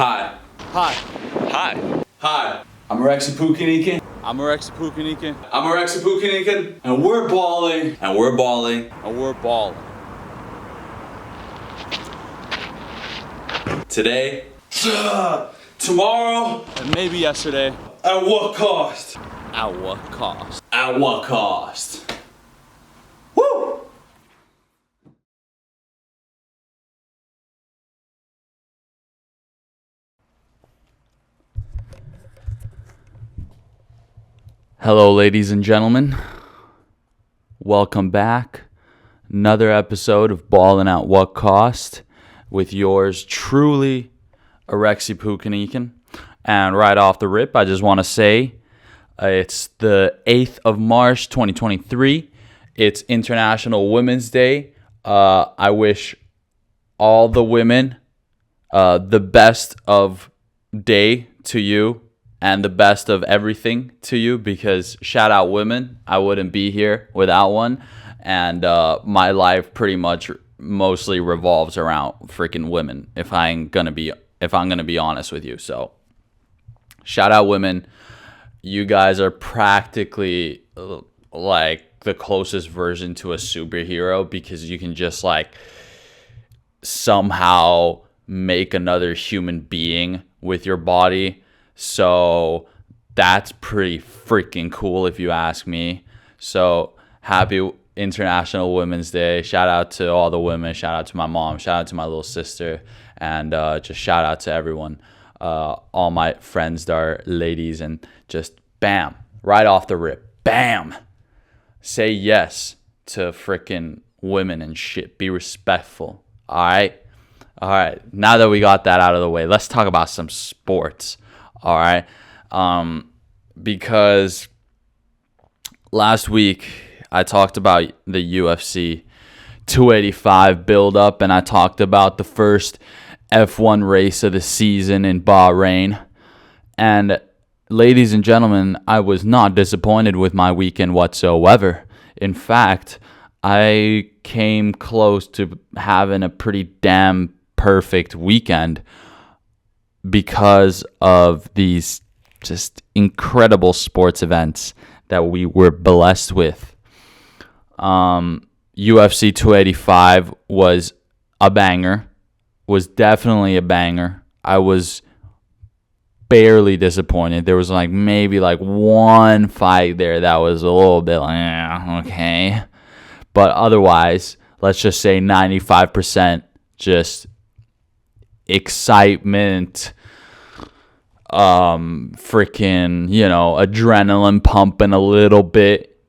Hi. Hi. Hi. Hi. I'm Rexy Pukinikin. I'm Rexy Pukinikin. I'm Rexy Pukinikin. And we're balling. And we're balling. And we're balling. Today. Tomorrow. And maybe yesterday. At what cost? At what cost? At what cost? Woo! Hello, ladies and gentlemen. Welcome back. Another episode of Ballin' at What Cost with yours truly, Rexy Pukinikin. And right off the rip, I just want to say it's the 8th of March, 2023. It's International Women's Day. I wish all the women the best of day to you. And the best of everything to you, because shout out women. I wouldn't be here without one. And my life pretty much mostly revolves around freaking women, if I'm gonna be honest with you. So shout out women. You guys are practically like the closest version to a superhero, because you can just like somehow make another human being with your body. So that's pretty freaking cool if you ask me. So happy International Women's Day. Shout out to all the women. Shout out to my mom. Shout out to my little sister. And just shout out to everyone. All my friends that are ladies. And just bam, right off the rip. Bam. Say yes to freaking women and shit. Be respectful. All right. Now that we got that out of the way, let's talk about some sports. All right, because last week I talked about the UFC 285 build-up, and I talked about the first F1 race of the season in Bahrain. And ladies and gentlemen, I was not disappointed with my weekend whatsoever. In fact, I came close to having a pretty damn perfect weekend, because of these just incredible sports events that we were blessed with. UFC 285 was a banger, was definitely a banger. I was barely disappointed. There was maybe one fight there that was a little bit okay. But otherwise, let's just say 95% just excitement, freaking, adrenaline pumping a little bit,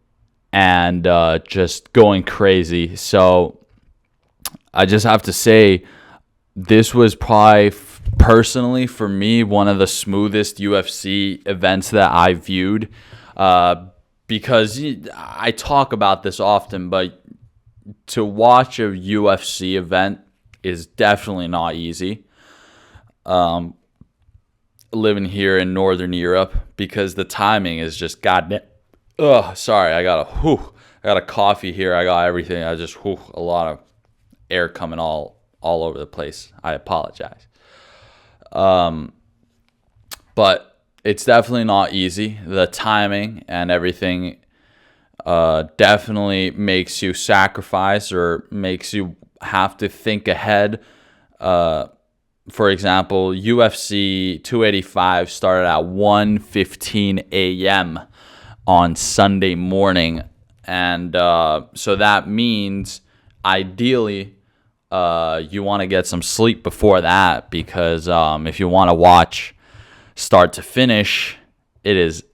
and just going crazy. So I just have to say, this was probably personally for me one of the smoothest UFC events that I viewed, because I talk about this often, but to watch a UFC event is definitely not easy. Living here in Northern Europe, because the timing is just goddamn. Sorry, I got a coffee here. I got everything. I just a lot of air coming all over the place. I apologize. But it's definitely not easy. The timing and everything definitely makes you sacrifice, or makes you have to think ahead. For example, UFC 285 started at 1:15 a.m. on Sunday morning. And so that means ideally you want to get some sleep before that, because if you want to watch start to finish, it is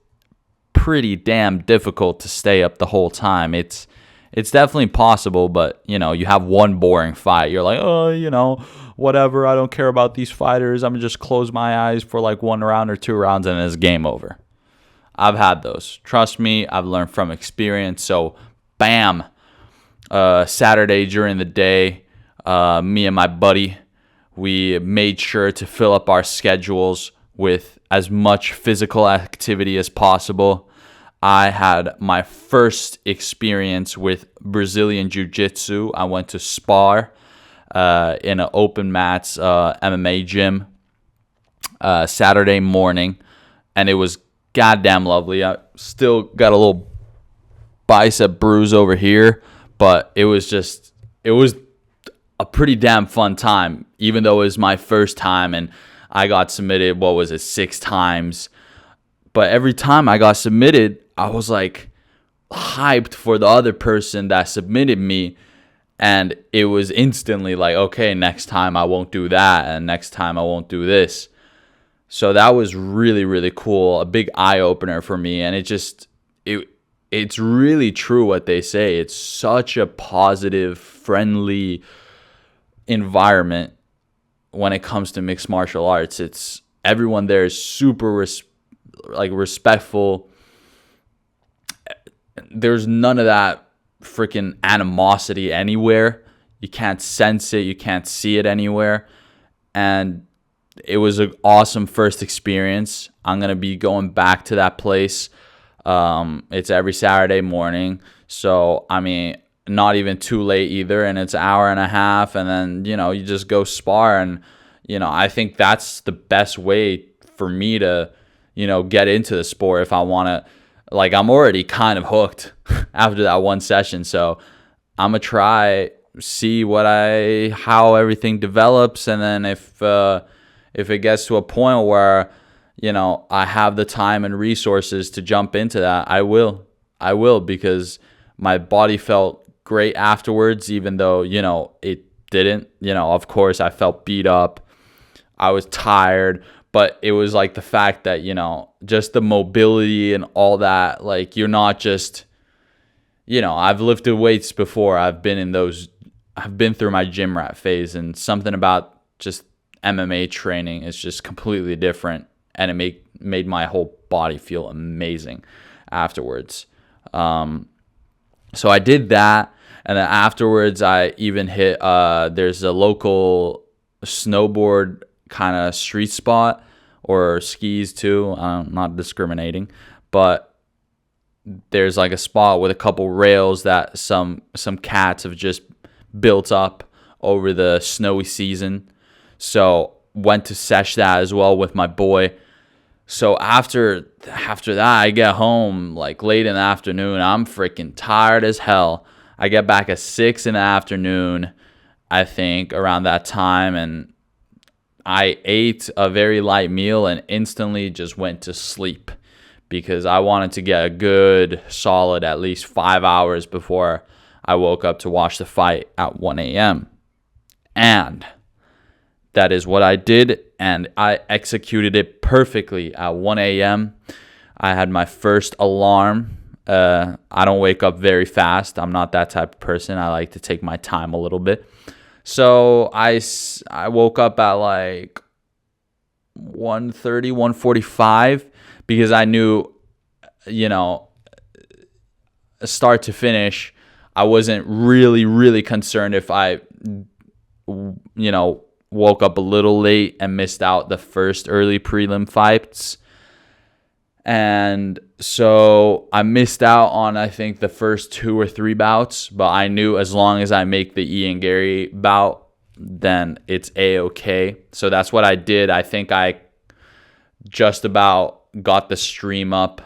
pretty damn difficult to stay up the whole time. It's definitely possible, but, you have one boring fight. You're like, whatever, I don't care about these fighters. I'm going to just close my eyes for one round or two rounds, and it's game over. I've had those. Trust me, I've learned from experience. So, bam, Saturday during the day, me and my buddy, we made sure to fill up our schedules with as much physical activity as possible. I had my first experience with Brazilian Jiu-Jitsu. I went to spar in an open mats MMA gym. Saturday morning, and it was goddamn lovely. I still got a little bicep bruise over here, but it was a pretty damn fun time, even though it was my first time and I got submitted, 6 times. But every time I got submitted, I was like hyped for the other person that submitted me. And it was instantly like, okay, next time I won't do that. And next time I won't do this. So that was really, really cool. A big eye opener for me. And it's really true what they say. It's such a positive, friendly environment when it comes to mixed martial arts. It's everyone there is super respectful. There's none of that freaking animosity anywhere. You can't sense it, you can't see it anywhere. And it was an awesome first experience. I'm gonna be going back to that place. It's every Saturday morning, so I mean, not even too late either, and it's an hour and a half, and then you just go spar. And I think that's the best way for me to get into the sport if I want to. Like, I'm already kind of hooked after that one session, so I'm gonna try, see how everything develops, and then if it gets to a point where I have the time and resources to jump into that, I will, because my body felt great afterwards, even though it didn't. Of course I felt beat up, I was tired, but it was like the fact that just the mobility and all that. Like, you're not just I've lifted weights before, I've been through my gym rat phase, and something about just MMA training is just completely different, and it made my whole body feel amazing afterwards. So I did that, and then afterwards I even hit there's a local snowboard kind of street spot, or skis too. I'm not discriminating, but there's like a spot with a couple rails that some cats have just built up over the snowy season. So went to sesh that as well with my boy. So after that, I get home like late in the afternoon. I'm freaking tired as hell. I get back at 6 in the afternoon, I think, around that time, and I ate a very light meal and instantly just went to sleep, because I wanted to get a good solid at least 5 hours before I woke up to watch the fight at 1 a.m. And that is what I did, and I executed it perfectly at 1 a.m. I had my first alarm. I don't wake up very fast. I'm not that type of person. I like to take my time a little bit. So I woke up at like 1:30, 1:45, because I knew, start to finish, I wasn't really concerned if I, woke up a little late and missed out the first early prelim fights. And so I missed out on, I think, the first 2 or 3 bouts, but I knew as long as I make the Ian Gary bout, then it's A-okay. So that's what I did. I think I just about got the stream up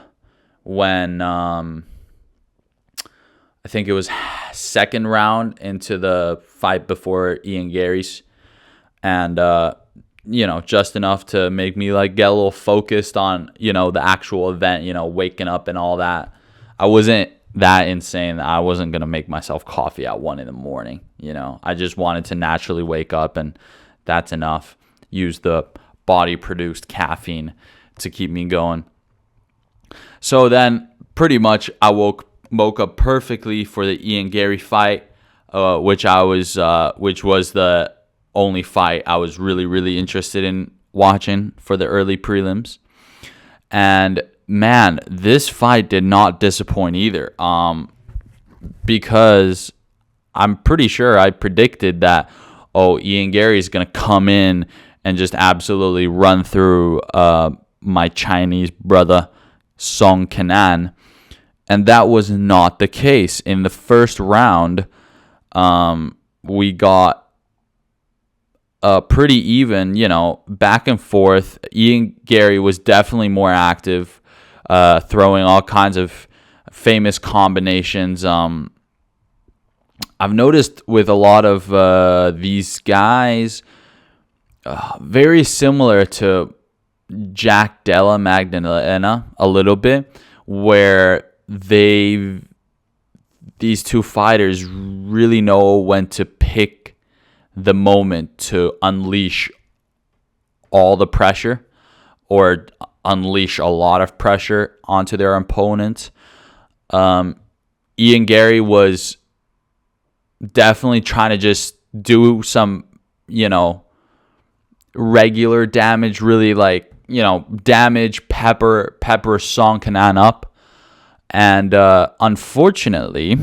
when I think it was second round into the fight before Ian Gary's. And just enough to make me like get a little focused on, the actual event, waking up and all that. I wasn't that insane. I wasn't going to make myself coffee at 1 in the morning. I just wanted to naturally wake up, and that's enough. Use the body produced caffeine to keep me going. So then pretty much I woke up perfectly for the Ian Gary fight, which was the only fight I was really interested in watching for the early prelims. And man, this fight did not disappoint either, because I'm pretty sure I predicted that Ian Gary is going to come in and just absolutely run through my Chinese brother Song Kenan, and that was not the case. In the first round, we got pretty even, back and forth. Ian Gary was definitely more active, throwing all kinds of famous combinations. I've noticed with a lot of these guys, very similar to Jack Della Magdalena a little bit, where these two fighters really know when to pick the moment to unleash all the pressure or unleash a lot of pressure onto their opponent. Ian Gary was definitely trying to just do some, regular damage, really damage, pepper Song Kenan up. And unfortunately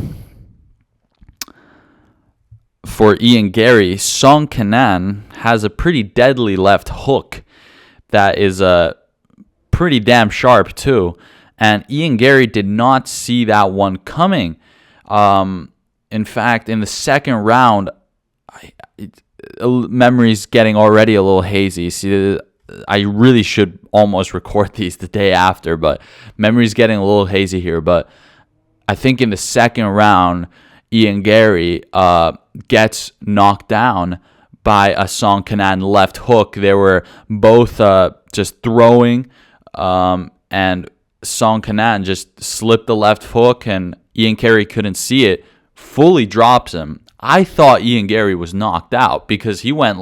for Ian Gary, Song Kenan has a pretty deadly left hook that is pretty damn sharp too. And Ian Gary did not see that one coming. In fact, in the second round, memory's getting already a little hazy. See, I really should almost record these the day after, but memory's getting a little hazy here. But I think in the second round, Ian Gary gets knocked down by a Song Kenan left hook. They were both just throwing, and Song Kenan just slipped the left hook, and Ian Gary couldn't see it. Fully drops him. I thought Ian Gary was knocked out because he went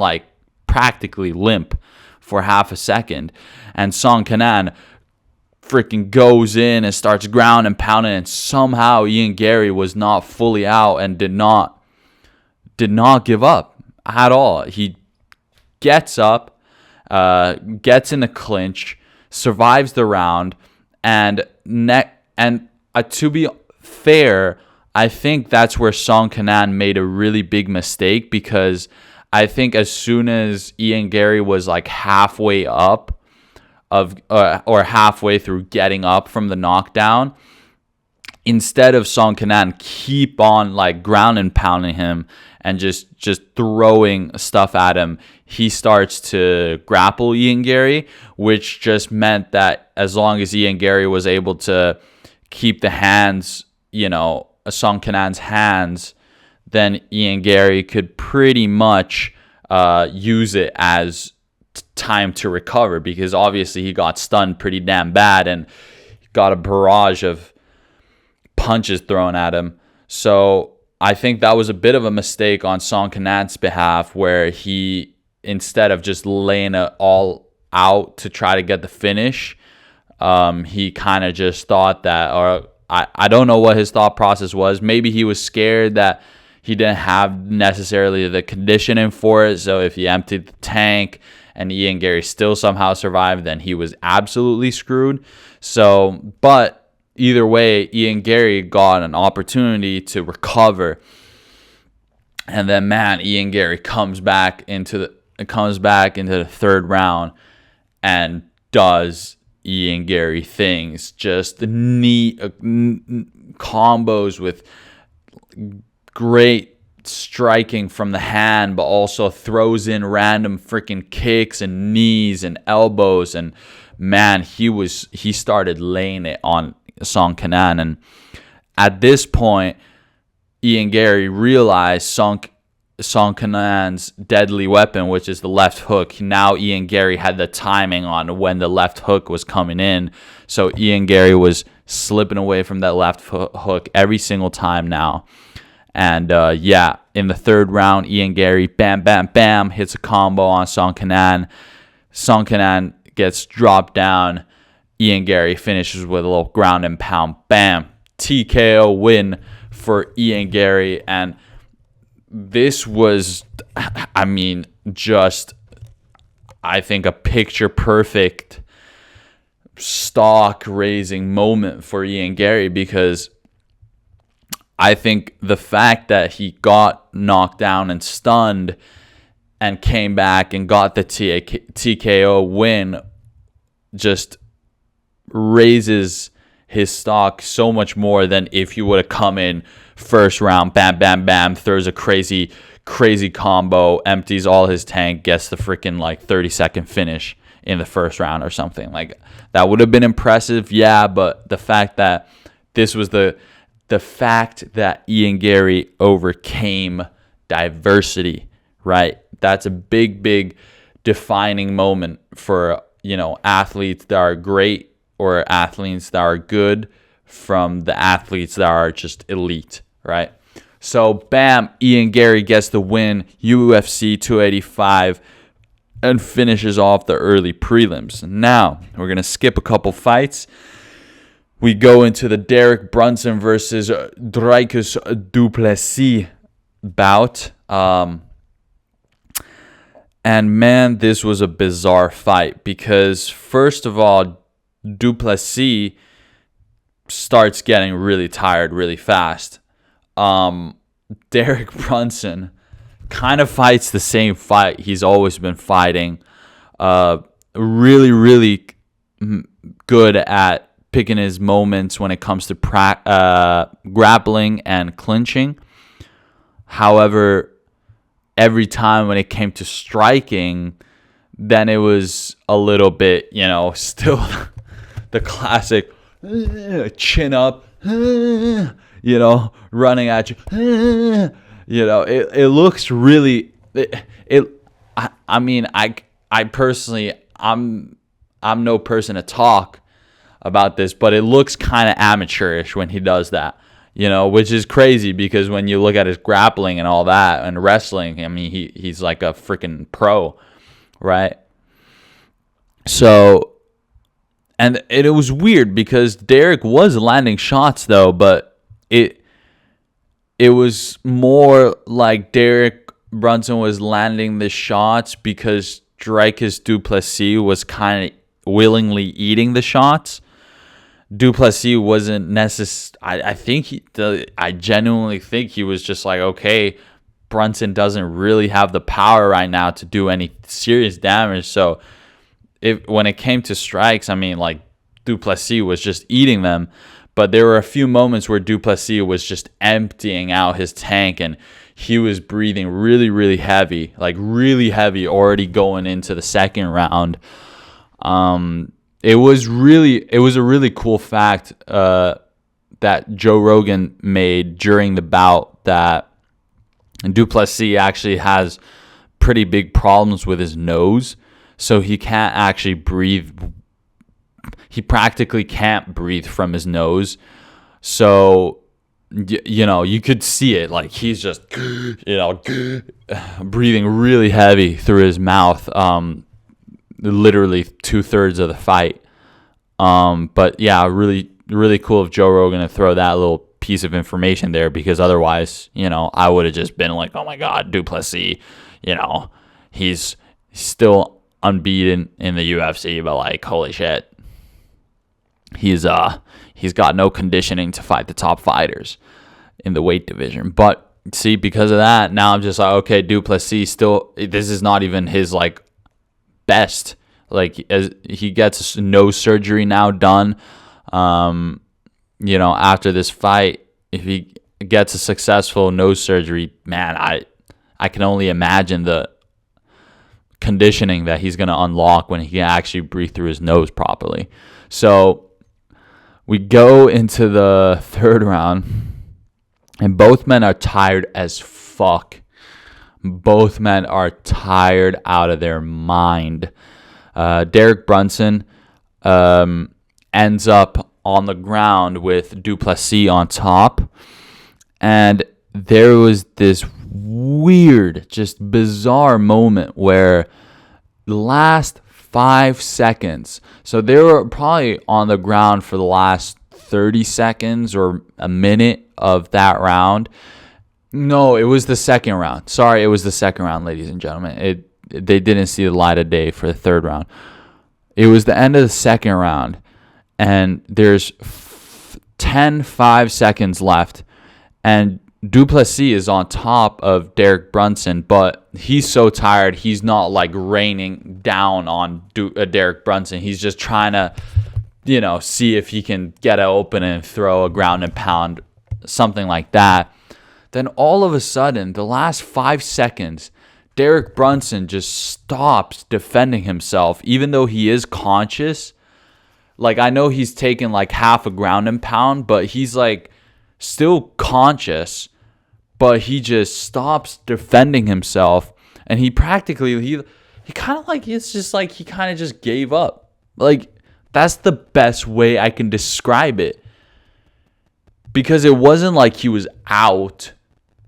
practically limp for half a second, and Song Kenan freaking goes in and starts ground and pounding, and somehow Ian Gary was not fully out and did not give up at all. He gets up, gets in the clinch, survives the round, and to be fair, I think that's where Song Kenan made a really big mistake, because I think as soon as Ian Gary was halfway up or halfway through getting up from the knockdown, instead of Song Kenan keep on ground and pounding him and just throwing stuff at him, he starts to grapple Ian Gary, which just meant that as long as Ian Gary was able to keep the hands, Song Kenan's hands, then Ian Gary could pretty much use it as time to recover, because obviously he got stunned pretty damn bad and got a barrage of punches thrown at him. So I think that was a bit of a mistake on Song Kenan's behalf, where he, instead of just laying it all out to try to get the finish, he kind of just thought that, or I don't know what his thought process was. Maybe he was scared that he didn't have necessarily the conditioning for it. So if he emptied the tank and Ian Gary still somehow survived, then he was absolutely screwed. So, but either way, Ian Gary got an opportunity to recover. And then, man, Ian Gary comes back into the third round and does Ian Gary things, just neat combos with great striking from the hand, but also throws in random freaking kicks and knees and elbows, and man, he started laying it on Song Kenan. And at this point, Ian Gary realized Song Kenan's deadly weapon, which is the left hook. Now Ian Gary had the timing on when the left hook was coming in. So Ian Gary was slipping away from that left hook every single time now. And in the third round, Ian Gary, bam, bam, bam, hits a combo on Song Kenan. Song Kenan gets dropped down. Ian Gary finishes with a little ground and pound, bam. TKO win for Ian Gary. And this was, I think a picture-perfect stock-raising moment for Ian Gary, because I think the fact that he got knocked down and stunned and came back and got the TKO win just raises his stock so much more than if he would have come in first round, bam, bam, bam, throws a crazy combo, empties all his tank, gets the freaking like 30-second finish in the first round or something. Like, that would have been impressive, yeah, but the fact that this was the fact that Ian Gary overcame diversity, right? That's a big defining moment for, athletes that are great or athletes that are good from the athletes that are just elite, right? So, bam, Ian Gary gets the win, UFC 285, and finishes off the early prelims. Now, we're going to skip a couple fights. We go into the Derek Brunson versus Dricus du Plessis bout. And man, this was a bizarre fight because, first of all, du Plessis starts getting really tired really fast. Derek Brunson kind of fights the same fight he's always been fighting. Really good at picking his moments when it comes to grappling and clinching. However, every time when it came to striking, then it was a little bit, still the classic chin up, running at you. It looks really. I personally, I'm no person to talk about this, but it looks kind of amateurish when he does that. Which is crazy because when you look at his grappling and all that and wrestling, I mean, he's like a freaking pro, right? So, and it was weird because Derek was landing shots though, but it was more like Derek Brunson was landing the shots because Dricus du Plessis was kind of willingly eating the shots. Du Plessis wasn't necessary. I genuinely think he was just like, okay, Brunson doesn't really have the power right now to do any serious damage. So when it came to strikes, I mean, like, du Plessis was just eating them. But there were a few moments where du Plessis was just emptying out his tank and he was breathing really heavy, like really heavy already going into the second round. It was a really cool fact that Joe Rogan made during the bout that du Plessis actually has pretty big problems with his nose, so he can't actually breathe. He practically can't breathe from his nose. So, you could see it. Like, he's just, breathing really heavy through his mouth. Literally 2/3 of the fight. But yeah, really cool of Joe Rogan to throw that little piece of information there, because otherwise, I would have just been like, oh my God, du Plessis, he's still unbeaten in the UFC, but like, holy shit, he's got no conditioning to fight the top fighters in the weight division. But see, because of that, now I'm just like, okay, du Plessis still, this is not even his like best. Like, as he gets nose surgery now done, after this fight, if he gets a successful nose surgery, man, I can only imagine the conditioning that he's going to unlock when he can actually breathe through his nose properly. So we go into the third round, and both men are tired as fuck. Both men are tired out of their mind. Derek Brunson ends up on the ground with du Plessis on top. And there was this weird, just bizarre moment where the last 5 seconds, so they were probably on the ground for the last 30 seconds or a minute of that round. No, it was the second round. Sorry, it was the second round, ladies and gentlemen. They didn't see the light of day for the third round. It was the end of the second round, and there's 5 seconds left, and du Plessis is on top of Derek Brunson, but he's so tired, he's not like raining down on Derek Brunson. He's just trying to see if he can get it open and throw a ground and pound, something like that. Then all of a sudden, the last 5 seconds, Derek Brunson just stops defending himself, even though he is conscious. Like, I know he's taken like half a ground and pound, but he's like still conscious, but he just stops defending himself. And he practically, he kind of like, it's just like he kind of just gave up. Like, that's the best way I can describe it. Because it wasn't like he was out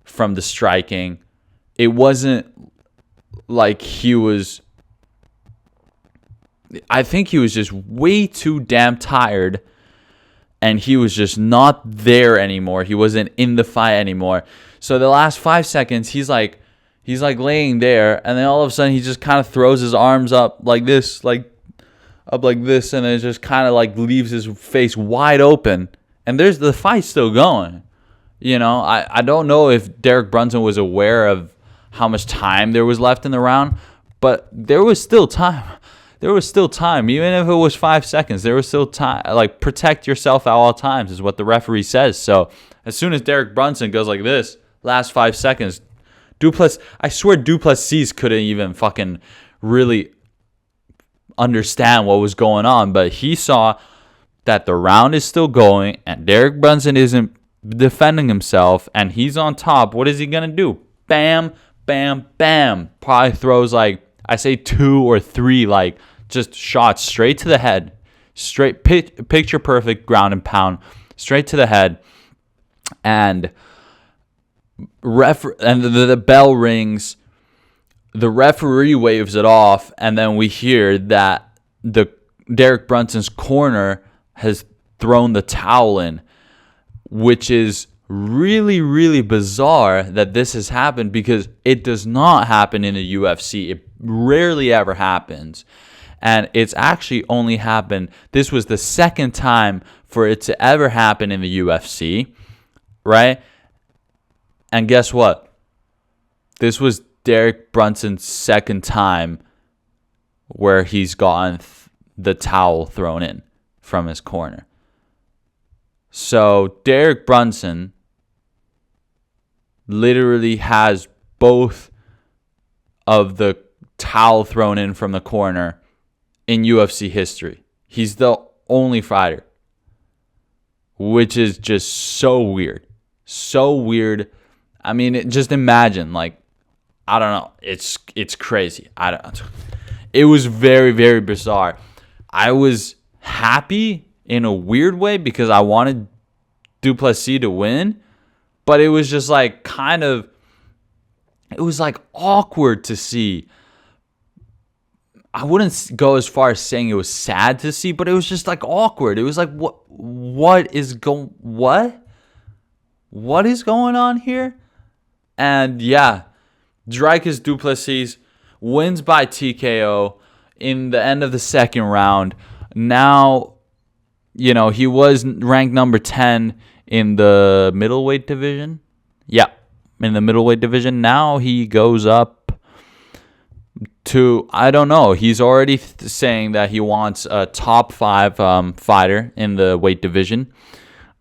from the striking. It wasn't like he was... I think he was just way too damn tired. And he was just not there anymore. He wasn't in the fight anymore. So the last 5 seconds, he's like laying there. And then all of a sudden, he just kind of throws his arms up like this. Up like this. And then it just kind of like leaves his face wide open. And there's the fight still going. I don't know if Derek Brunson was aware of how much time there was left in the round, but there was still time. There was still time. Even if it was 5 seconds, there was still time. Like, protect yourself at all times is what the referee says. So as soon as Derek Brunson goes like this, last 5 seconds, I swear Duplessis couldn't even fucking really understand what was going on, but he saw that the round is still going and Derek Brunson isn't defending himself and he's on top. What is he going to do? Bam, bam, bam. Probably throws like, I say 2 or 3 like just shots straight to the head. Straight picture perfect ground and pound straight to the head. And the bell rings. The referee waves it off, and then we hear that the Derek Brunson's corner has thrown the towel in, which is really, really bizarre that this has happened because it does not happen in the UFC. It rarely ever happens. And it's actually only happened, this was the second time for it to ever happen in the UFC, right? And guess what? This was Derek Brunson's second time where he's gotten the towel thrown in from his corner. So Derek Brunson literally has both of the towel thrown in from the corner in UFC history. He's the only fighter, which is just so weird. So weird. I mean, just imagine, like, I don't know. It's crazy. It was very, very bizarre. I was happy in a weird way because I wanted Duplessis to win, but it was just like it was like awkward to see. I wouldn't go as far as saying it was sad to see, but it was just like awkward. It was like, what is going on here? And yeah, Dricus Duplessis wins by TKO in the end of the second round. Now, he was ranked number 10 in the middleweight division. Yeah, in the middleweight division. Now he goes up to, I don't know. He's already saying that he wants a top 5 fighter in the weight division.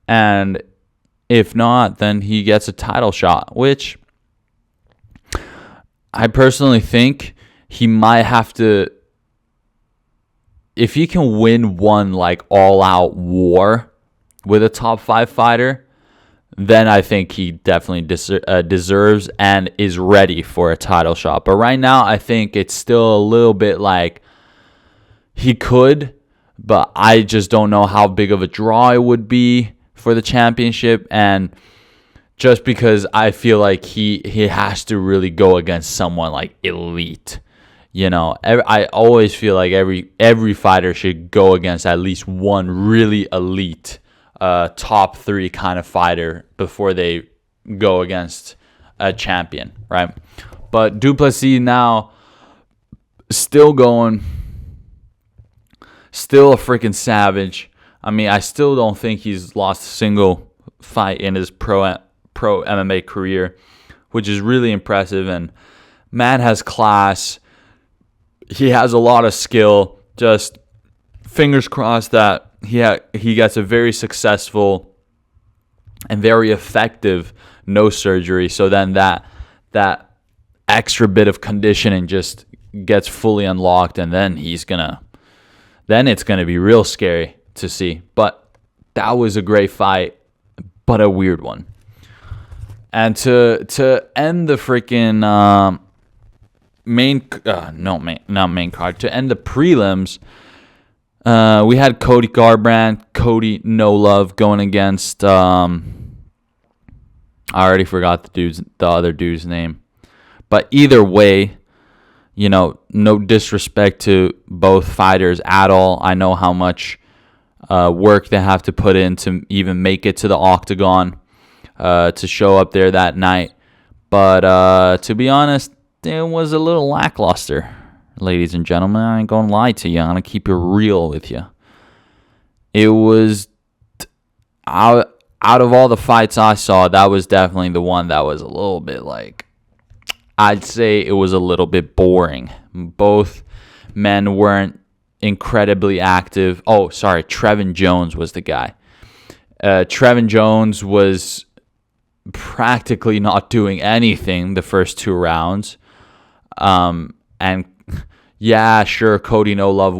And if not, then he gets a title shot, which I personally think he might have to. If he can win one like all-out war with a top 5 fighter, then I think he definitely deserves and is ready for a title shot. But right now, I think it's still a little bit like he could, but I just don't know how big of a draw it would be for the championship. And just because I feel like he has to really go against someone like elite. I always feel like every fighter should go against at least one really elite top 3 kind of fighter before they go against a champion, right? But Duplessis now still going, still a freaking savage. I mean, I still don't think he's lost a single fight in his pro MMA career, which is really impressive. And man has class. He has a lot of skill. Just fingers crossed that he gets a very successful and very effective nose surgery. So then that extra bit of conditioning just gets fully unlocked, and then it's gonna be real scary to see. But that was a great fight, but a weird one. And to end the freaking not main card, to end the prelims, we had Cody Garbrandt, Cody No Love going against I already forgot the other dude's name. But either way, no disrespect to both fighters at all. I know how much work they have to put in to even make it to the octagon, to show up there that night. But to be honest, it was a little lackluster, ladies and gentlemen. I ain't going to lie to you. I'm going to keep it real with you. It was, out of all the fights I saw, that was definitely the one that was a little bit I'd say it was a little bit boring. Both men weren't incredibly active. Oh, sorry, Trevin Jones was the guy. Trevin Jones was practically not doing anything the first 2 rounds. And yeah, sure, Cody No Love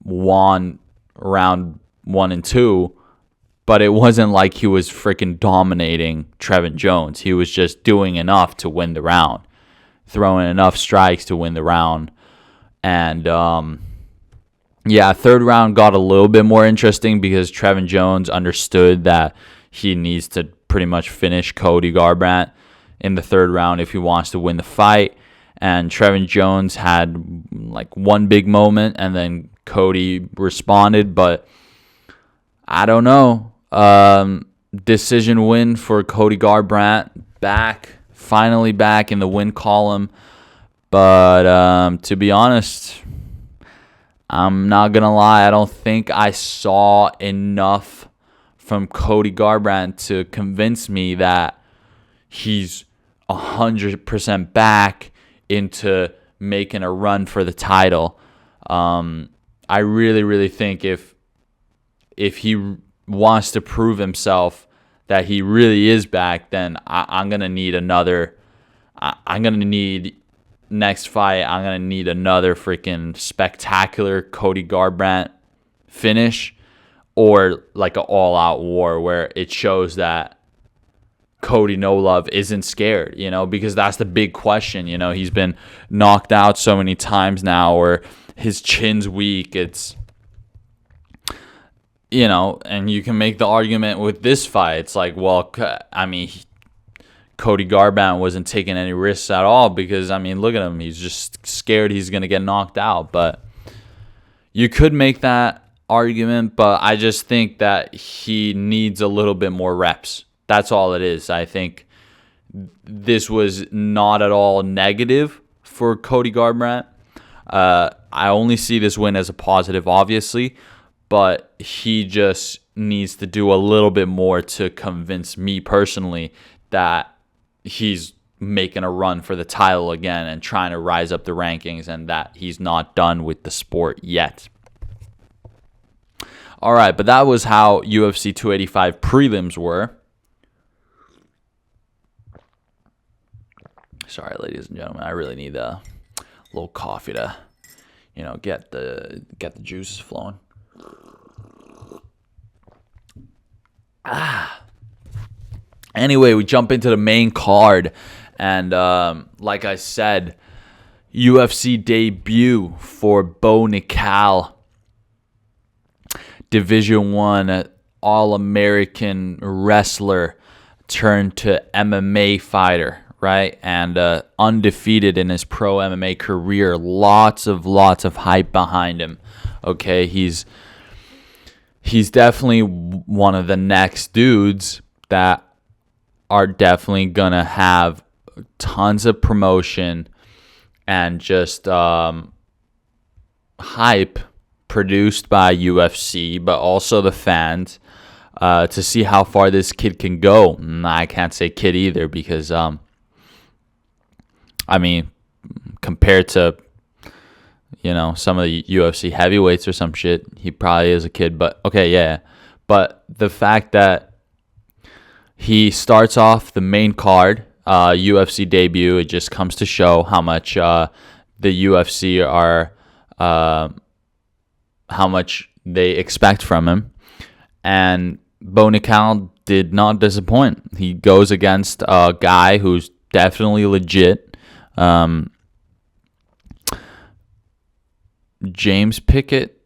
won round 1 and 2, but it wasn't like he was freaking dominating Trevin Jones. He was just doing enough to win the round, throwing enough strikes to win the round. And third round got a little bit more interesting because Trevin Jones understood that he needs to pretty much finish Cody Garbrandt in the third round if he wants to win the fight. And Trevin Jones had one big moment, and then Cody responded, but I don't know. Decision win for Cody Garbrandt, finally back in the win column. But to be honest, I'm not going to lie. I don't think I saw enough from Cody Garbrandt to convince me that he's 100% back into making a run for the title. I really, really think if he wants to prove himself that he really is back, then I'm going to need next fight, I'm going to need another freaking spectacular Cody Garbrandt finish, or an all-out war where it shows that Cody No Love isn't scared, because that's the big question. He's been knocked out so many times now, or his chin's weak. It's, and you can make the argument with this fight. It's Cody Garbrandt wasn't taking any risks at all because, look at him. He's just scared he's going to get knocked out. But you could make that argument, but I just think that he needs a little bit more reps. That's all it is. I think this was not at all negative for Cody Garbrandt. I only see this win as a positive, obviously, but he just needs to do a little bit more to convince me personally that he's making a run for the title again and trying to rise up the rankings, and that he's not done with the sport yet. All right, but that was how UFC 285 prelims were. Sorry, ladies and gentlemen, I really need a little coffee to, get the juices flowing. Anyway, we jump into the main card, and like I said, UFC debut for Bo Nickal, Division I All-American wrestler turned to MMA fighter, right? And undefeated in his pro MMA career. Lots of hype behind him. Okay, he's definitely one of the next dudes that are definitely gonna have tons of promotion and just hype produced by UFC, but also the fans, to see how far this kid can go. I can't say kid either because, compared to, some of the UFC heavyweights or some shit. He probably is a kid, but okay, yeah. But the fact that he starts off the main card, UFC debut, it just comes to show how much the UFC are, how much they expect from him. And Bo Nickal did not disappoint. He goes against a guy who's definitely legit. Jamie Pickett,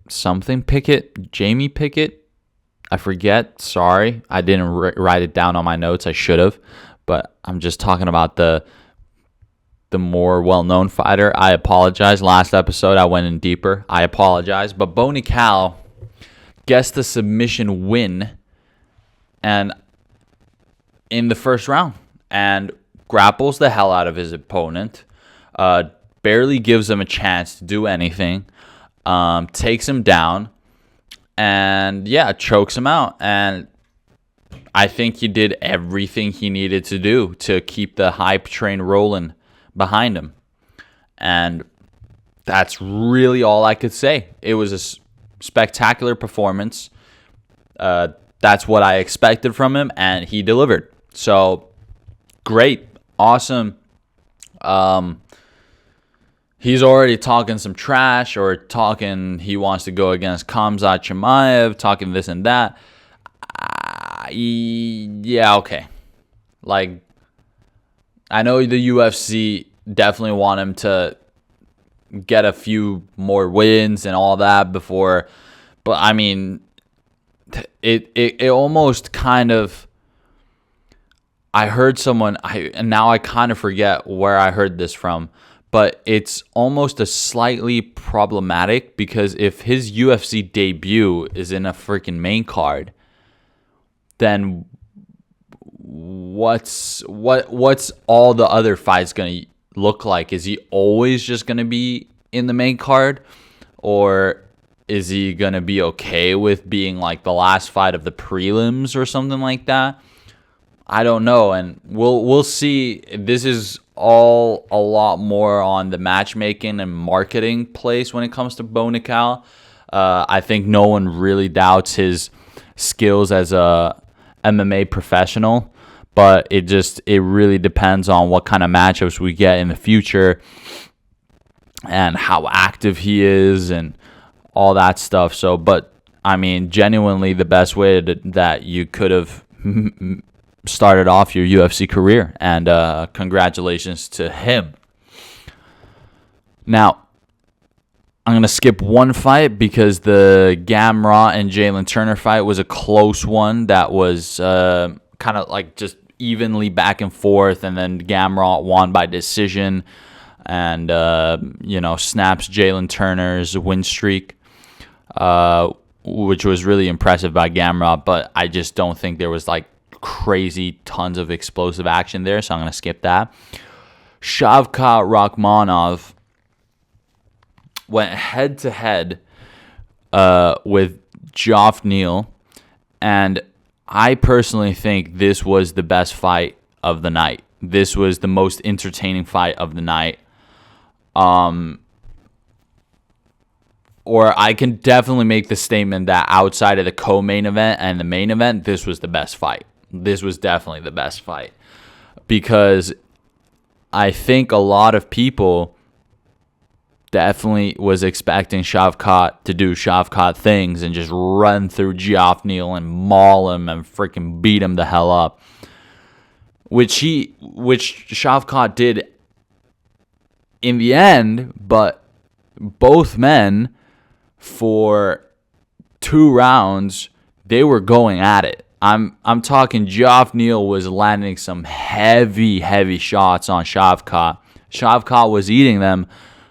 I forget. Sorry, I didn't write it down on my notes. I should have, but I'm just talking about the more well-known fighter. I apologize. Last episode, I went in deeper. I apologize. But Bo Nickal gets the submission win, and in the first round, and grapples the hell out of his opponent. Barely gives him a chance to do anything. Takes him down, and chokes him out. And I think he did everything he needed to do to keep the hype train rolling behind him. And that's really all I could say. It was a spectacular performance. That's what I expected from him, and he delivered. So, great. Awesome. He's already talking some trash, or talking he wants to go against Khamzat Chimaev, talking this and that. Yeah, okay. Like, I know the UFC definitely want him to get a few more wins and all that before, but I mean, it almost kind of, I heard someone, and now I kind of forget where I heard this from, but it's almost a slightly problematic, because if his UFC debut is in a freaking main card, then what's all the other fights going to look like? Is he always just going to be in the main card, or is he going to be okay with being like the last fight of the prelims or something like that? I don't know, and we'll see. This is all a lot more on the matchmaking and marketing place when it comes to Bo Nickal. I think no one really doubts his skills as a MMA professional, but it really depends on what kind of matchups we get in the future and how active he is and all that stuff. So, but I mean, genuinely the best way that you could have started off your UFC career, and congratulations to him. Now, I'm going to skip one fight because the Gamrot and Jalen Turner fight was a close one that was kind of like just evenly back and forth, and then Gamrot won by decision and, snaps Jalen Turner's win streak, which was really impressive by Gamrot, but I just don't think there was like crazy tons of explosive action there, so I'm going to skip that. Shavkat Rakhmonov went head-to-head with Geoff Neal, and I personally think this was the best fight of the night. This was the most entertaining fight of the night. Or I can definitely make the statement that outside of the co-main event and the main event, this was the best fight. This was definitely the best fight, because I think a lot of people definitely was expecting Shavkat to do Shavkat things and just run through Geoff Neal and maul him and freaking beat him the hell up, which Shavkat did in the end. But both men, for 2 rounds, they were going at it. I'm talking Geoff Neal was landing some heavy shots on Shavkat. Shavkat was eating them,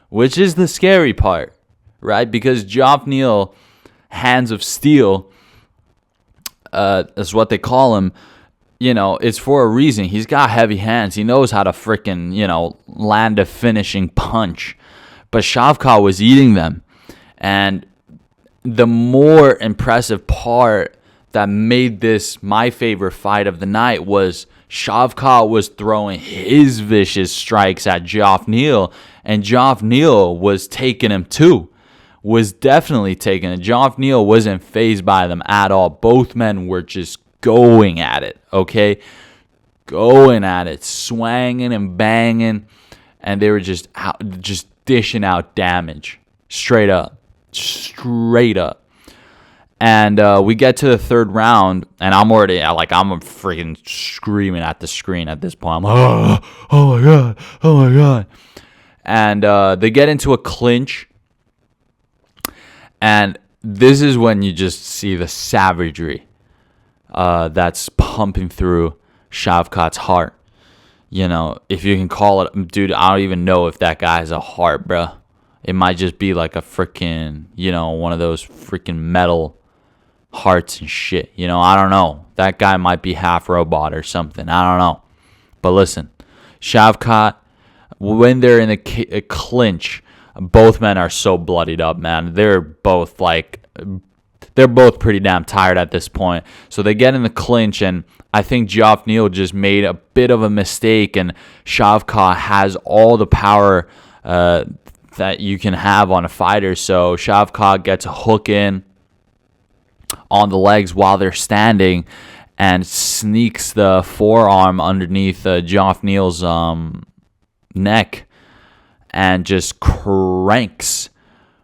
which is the scary part, right? Because Geoff Neal, hands of steel, is what they call him. It's for a reason. He's got heavy hands. He knows how to freaking, land a finishing punch. But Shavkat was eating them. And the more impressive part that made this my favorite fight of the night was Shavkat was throwing his vicious strikes at Geoff Neal, And Geoff Neal was taking him too. Was definitely taking it. Geoff Neal wasn't fazed by them at all. Both men were just going at it, okay? Going at it, swanging and banging, and they were just dishing out damage, straight up. And we get to the third round, and I'm freaking screaming at the screen at this point. I'm like, oh my god. And they get into a clinch. And this is when you just see the savagery that's pumping through Shavkat's heart. You know, if you can call it, dude, I don't even know if that guy has a heart, bro. It might just be like a freaking, one of those freaking metal hearts and shit. I don't know. That guy might be half robot or something. I don't know. But listen, Shavkat, when they're in a clinch, both men are so bloodied up, man. They're both pretty damn tired at this point. So they get in the clinch, and I think Geoff Neal just made a bit of a mistake, and Shavkat has all the power that you can have on a fighter. So Shavkat gets a hook in on the legs while they're standing and sneaks the forearm underneath Geoff Neal's neck. And just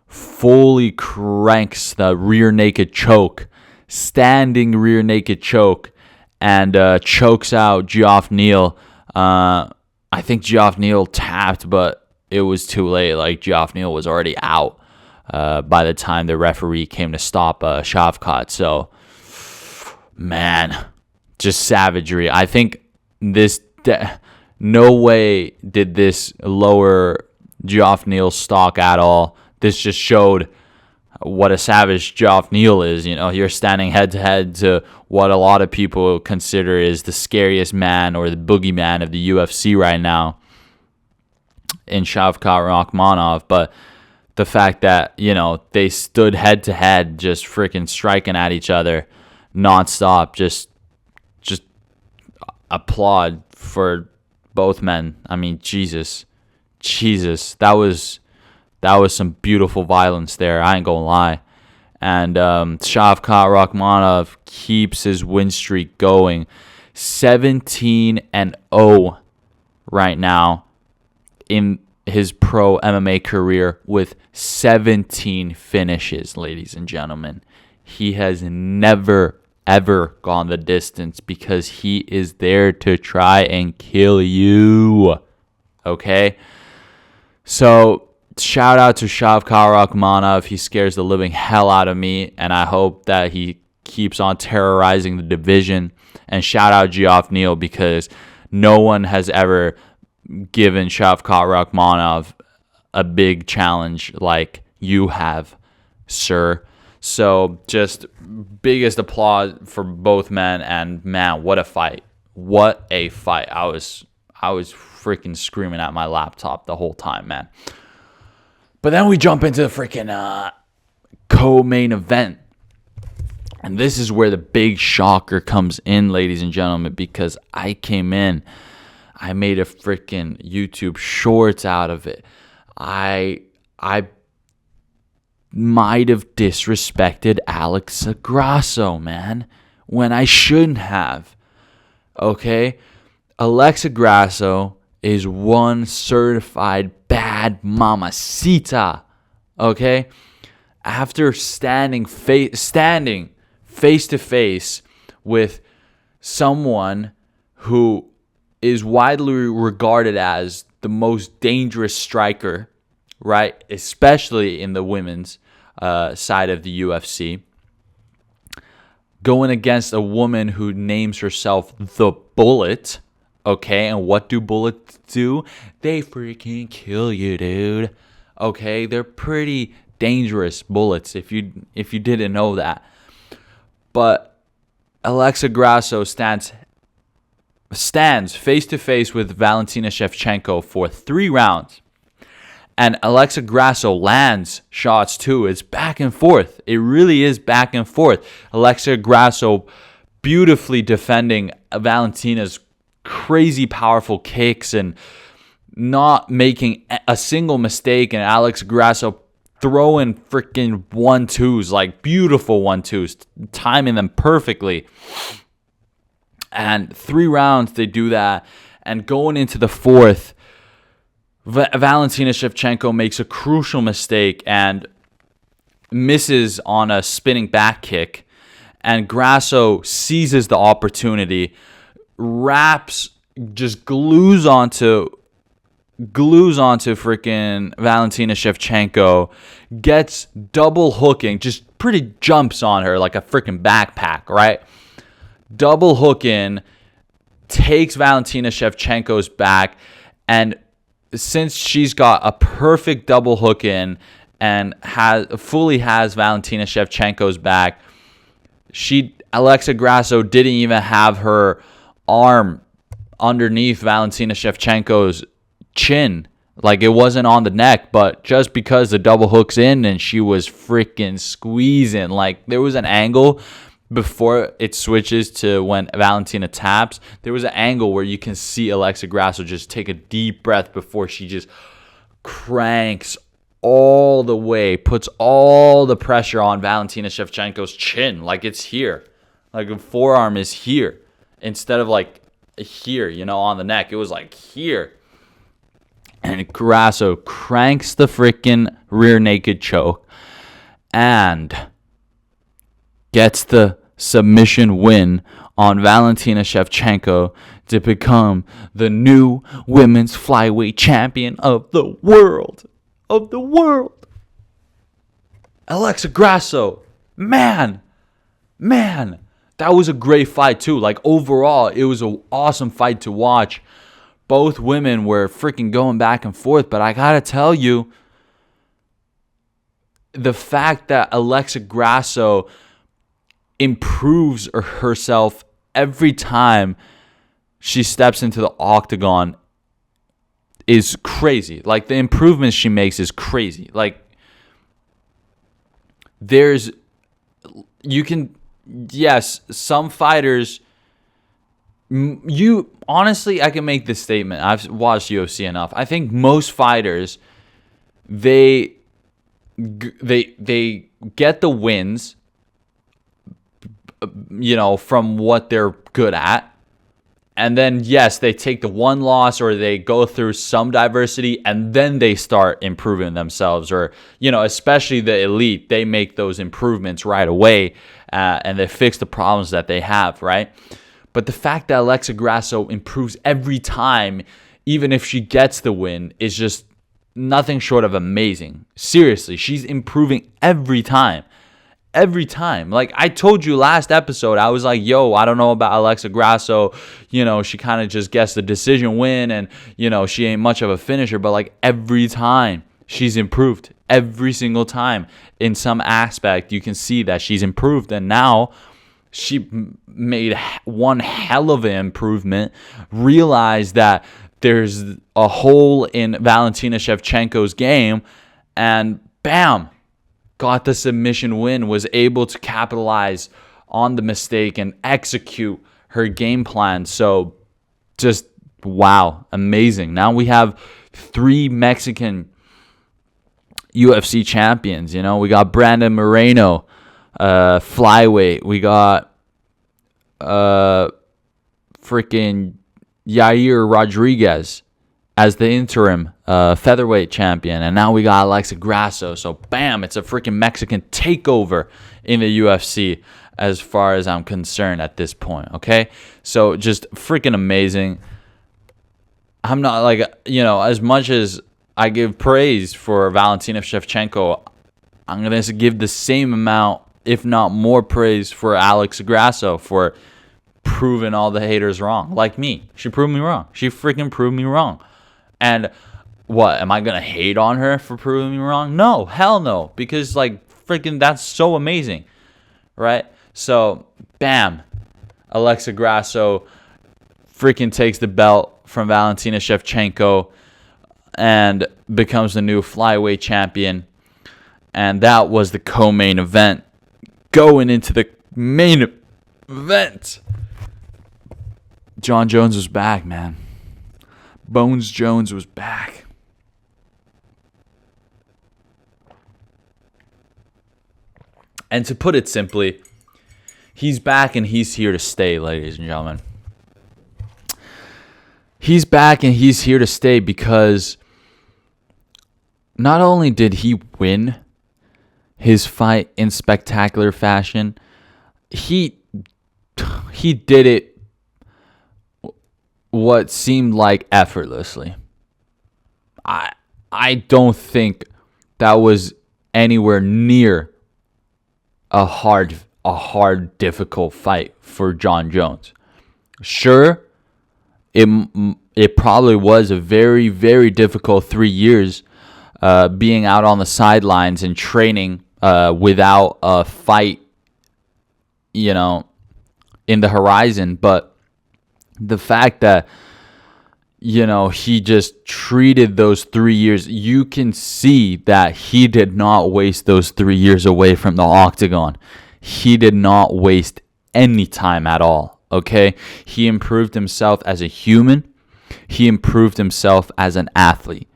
fully cranks the rear naked choke, standing rear naked choke, and chokes out Geoff Neal. I think Geoff Neal tapped, but it was too late. Like, Geoff Neal was already out by the time the referee came to stop Shavkat. So, man, just savagery. I think no way did this lower Geoff Neal's stock at all. This just showed what a savage Geoff Neal is. You're standing head to head to what a lot of people consider is the scariest man or the boogeyman of the UFC right now in Shavkat Rakhmonov. But the fact that, they stood head to head, just freaking striking at each other nonstop, just applaud for both men. I mean, Jesus, that was some beautiful violence there. I ain't gonna lie. And Shavkat Rakhmonov keeps his win streak going, 17-0 right now in his pro MMA career with 17 finishes, ladies and gentlemen. He has never ever gone the distance because he is there to try and kill you. Okay? So, shout out to Shavkat Rakhmonov. He scares the living hell out of me, and I hope that he keeps on terrorizing the division. And shout out Geoff Neal, because no one has ever given Shavkat Rakhmonov a big challenge like you have, sir. So, just biggest applause for both men, and man, what a fight. What a fight. I was freaking screaming at my laptop the whole time, man. But then we jump into the freaking co-main event. And this is where the big shocker comes in, ladies and gentlemen, because I came in, I made a freaking YouTube shorts out of it. I might have disrespected Alexa Grasso, man, when I shouldn't have. Okay? Alexa Grasso is one certified bad mamacita. Okay? After standing face to face with someone who is widely regarded as the most dangerous striker, right? Especially in the women's side of the UFC. Going against a woman who names herself the Bullet. Okay, and what do bullets do? They freaking kill you, dude. Okay, they're pretty dangerous bullets if you didn't know that. But Alexa Grasso stands face to face with Valentina Shevchenko for 3 rounds. And Alexa Grasso lands shots too. It's back and forth. It really is back and forth. Alexa Grasso beautifully defending Valentina's crazy powerful kicks and not making a single mistake, and Alex Grasso throwing freaking 1-2s, like beautiful 1-2s, timing them perfectly. And 3 rounds they do that, and going into the 4th, Valentina Shevchenko makes a crucial mistake and misses on a spinning back kick, and Grasso seizes the opportunity, just glues onto freaking Valentina Shevchenko, gets double hooking, just pretty jumps on her like a freaking backpack, right? Double hook in, takes Valentina Shevchenko's back, and since she's got a perfect double hook in and fully has Valentina Shevchenko's back, Alexa Grasso didn't even have her arm underneath Valentina Shevchenko's chin. Like, it wasn't on the neck, but just because the double hook's in and she was freaking squeezing, like, there was an angle before it switches to when Valentina taps. There was an angle where you can see Alexa Grasso just take a deep breath before she just cranks all the way, puts all the pressure on Valentina Shevchenko's chin. Like, it's here. Like, the forearm is here instead of like here, on the neck. It was like here. And Grasso cranks the freaking rear naked choke and gets the submission win on Valentina Shevchenko to become the new women's flyweight champion of the world. Alexa Grasso, man, that was a great fight too. Like, overall, it was an awesome fight to watch. Both women were freaking going back and forth, but I gotta tell you, the fact that Alexa Grasso improves herself every time she steps into the octagon is crazy. Like, the improvements she makes is crazy. Like, some fighters, honestly, I can make this statement. I've watched UFC enough. I think most fighters, they get the wins, from what they're good at. And then, yes, they take the one loss or they go through some diversity and then they start improving themselves. Or, especially the elite, they make those improvements right away and they fix the problems that they have, right? But the fact that Alexa Grasso improves every time, even if she gets the win, is just nothing short of amazing. Seriously, she's improving every time. Like, I told you last episode, I was like, yo, I don't know about Alexa Grasso. She kind of just gets the decision win and, she ain't much of a finisher. But, like, every time she's improved. Every single time. In some aspect, you can see that she's improved. And now she made one hell of an improvement. Realized that there's a hole in Valentina Shevchenko's game. And bam! Got the submission win, was able to capitalize on the mistake and execute her game plan. So, just wow, amazing. Now we have 3 Mexican UFC champions. We got Brandon Moreno, flyweight. We got freaking Yair Rodriguez as the interim featherweight champion. And now we got Alexa Grasso. So, bam, it's a freaking Mexican takeover in the UFC as far as I'm concerned at this point, okay? So, just freaking amazing. I'm not, like, as much as I give praise for Valentina Shevchenko, I'm going to give the same amount, if not more, praise for Alexa Grasso for proving all the haters wrong. Like me. She proved me wrong. She freaking proved me wrong. And what, am I going to hate on her for proving me wrong? No, hell no. Because, like, freaking that's so amazing, right? So, bam, Alexa Grasso freaking takes the belt from Valentina Shevchenko and becomes the new flyweight champion. And that was the co-main event. Going into the main event, John Jones was back, man. Bones Jones was back. And to put it simply, he's back and he's here to stay, ladies and gentlemen. He's back and he's here to stay because not only did he win his fight in spectacular fashion, he did it what seemed like effortlessly. I don't think that was anywhere near a hard, difficult fight for Jon Jones. Sure, it probably was a very, very difficult 3 years being out on the sidelines and training without a fight, in the horizon. But the fact that, he just treated those 3 years, you can see that he did not waste those 3 years away from the octagon. He did not waste any time at all, okay? He improved himself as a human. He improved himself as an athlete,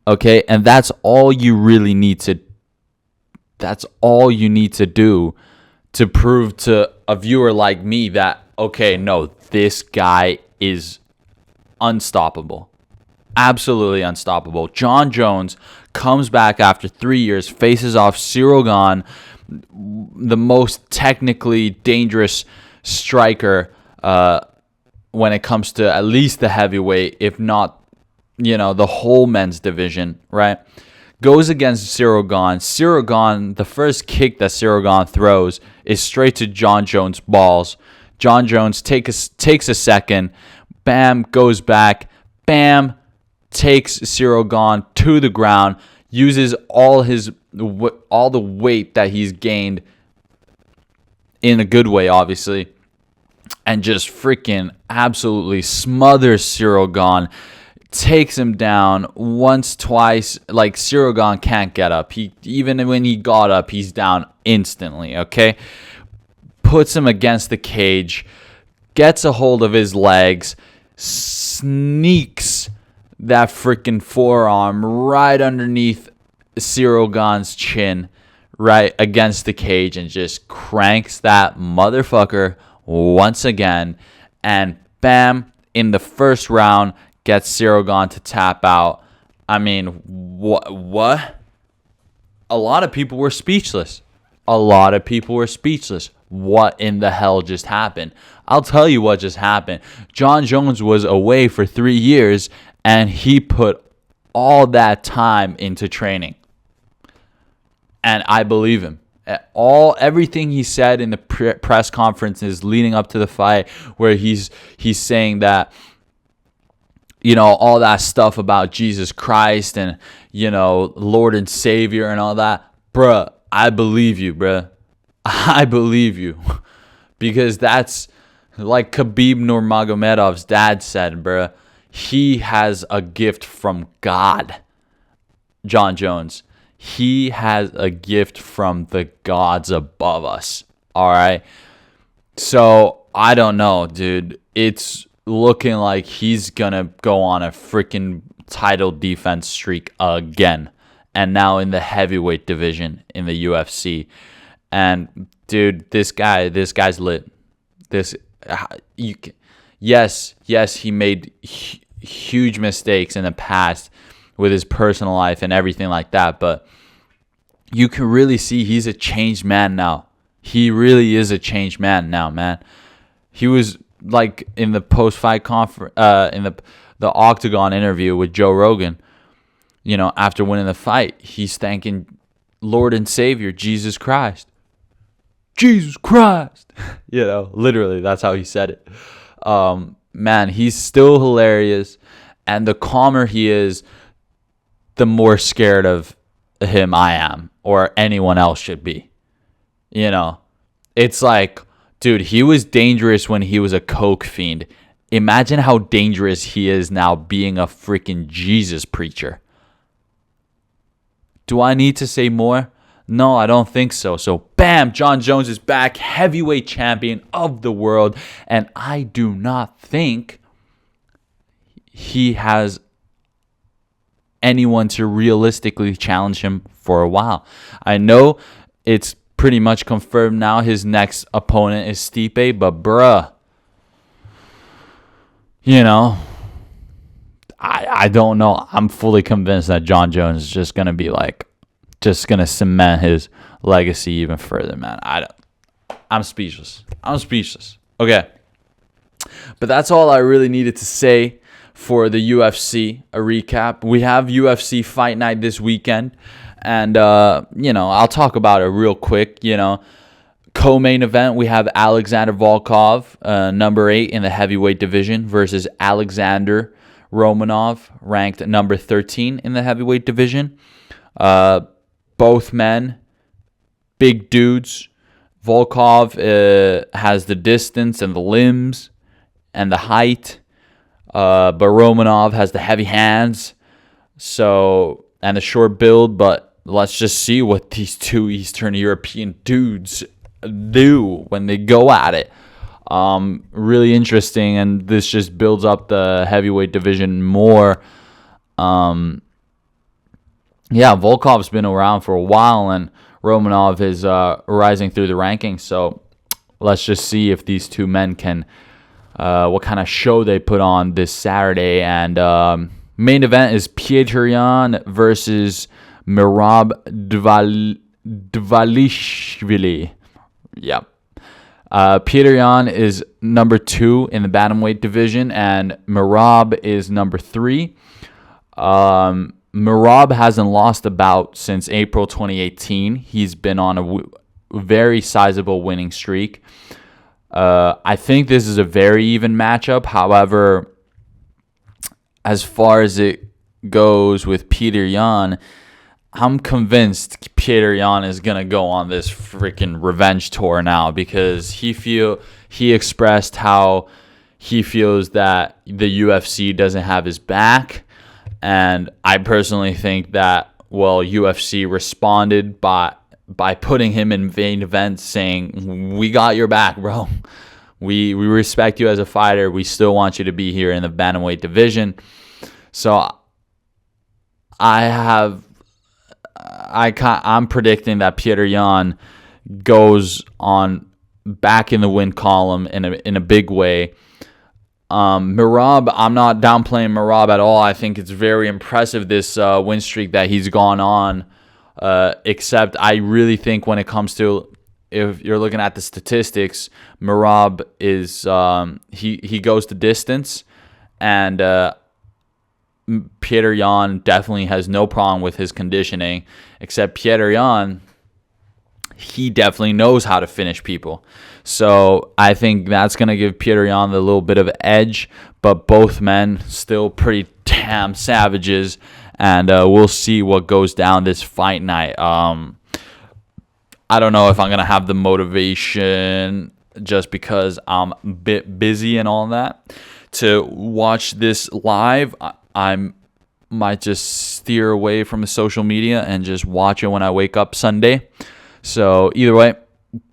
okay? And that's all you really need to, do to prove to a viewer like me that, okay, no, this guy is unstoppable. Absolutely unstoppable. Jon Jones comes back after 3 years, faces off Ciryl Gane, the most technically dangerous striker when it comes to at least the heavyweight, if not, the whole men's division, right? Goes against Ciryl Gane. Ciryl Gane, the first kick that Ciryl Gane throws is straight to Jon Jones' balls. Jon Jones takes a second, bam, goes back, bam, takes Ciryl Gane to the ground, uses all the weight that he's gained in a good way, obviously, and just freaking absolutely smothers Ciryl Gane, takes him down once, twice. Like, Ciryl Gane can't get up. Even when he got up, he's down instantly, okay? Puts him against the cage, gets a hold of his legs, sneaks that freaking forearm right underneath Ciryl Gane's chin, right against the cage, and just cranks that motherfucker once again. And bam, in the first round, gets Ciryl Gane to tap out. I mean, what? A lot of people were speechless. What in the hell just happened? I'll tell you what just happened. Jon Jones was away for 3 years, and he put all that time into training. And I believe him. Everything he said in the press conferences leading up to the fight, where he's saying that, all that stuff about Jesus Christ and, Lord and Savior and all that. Bruh, I believe you, bruh. I believe you. Because that's like Khabib Nurmagomedov's dad said, bruh. He has a gift from God, Jon Jones. He has a gift from the gods above us. All right. So I don't know, dude. It's looking like he's going to go on a freaking title defense streak again. And now in the heavyweight division in the UFC. And dude, this guy's lit. Yes, he made huge mistakes in the past with his personal life and everything like that, but you can really see he's a changed man now. He really is a changed man now, man. He was like in the post-fight conference, in the Octagon interview with Joe Rogan, after winning the fight, he's thanking Lord and Savior Jesus Christ. Jesus Christ. Literally, that's how he said it. Man, he's still hilarious, and the calmer he is, the more scared of him I am, or anyone else should be. It's like, dude, he was dangerous when he was a coke fiend. Imagine how dangerous he is now being a freaking Jesus preacher. Do I need to say more? No, I don't think so. So, bam, Jon Jones is back, heavyweight champion of the world. And I do not think he has anyone to realistically challenge him for a while. I know it's pretty much confirmed now his next opponent is Stipe, but bruh, you know, I don't know. I'm fully convinced that John Jones is just going to be just going to cement his legacy even further, man. I'm speechless. Okay. But that's all I really needed to say for the UFC, a recap. We have UFC Fight Night this weekend. And, I'll talk about it real quick. Co-main event, we have Alexander Volkov, number 8 in the heavyweight division, versus Alexander Romanov, ranked number 13 in the heavyweight division. Both men, big dudes. Volkov has the distance and the limbs and the height, but Romanov has the heavy hands, and the short build. But let's just see what these two Eastern European dudes do when they go at it. Really interesting, and this just builds up the heavyweight division more. Volkov's been around for a while, and Romanov is rising through the rankings. So let's just see if these two men can, what kind of show they put on this Saturday. And main event is Petr Yan versus Merab Dvalishvili. Yep. Petr Yan is number 2 in the bantamweight division, and Merab is number 3. Merab hasn't lost a bout since April 2018. He's been on a very sizable winning streak. I think this is a very even matchup. However, as far as it goes with Petr Yan, I'm convinced Petr Yan is going to go on this freaking revenge tour now, because he expressed how he feels that the UFC doesn't have his back. And I personally think that, UFC responded by putting him in main events, saying, we got your back, bro. We respect you as a fighter. We still want you to be here in the bantamweight division. So I'm predicting that Petr Yan goes on back in the win column in a big way. Merab, I'm not downplaying Merab at all. I think it's very impressive, this win streak that he's gone on. Except I really think when it comes to, if you're looking at the statistics, Merab is he goes the distance, and Petr Yan definitely has no problem with his conditioning. Except Petr Yan, he definitely knows how to finish people. So I think that's going to give Petr Yan the little bit of edge, but both men still pretty damn savages, and we'll see what goes down this fight night. I don't know if I'm going to have the motivation, just because I'm a bit busy and all that, to watch this live. I might just steer away from the social media and just watch it when I wake up Sunday. So either way,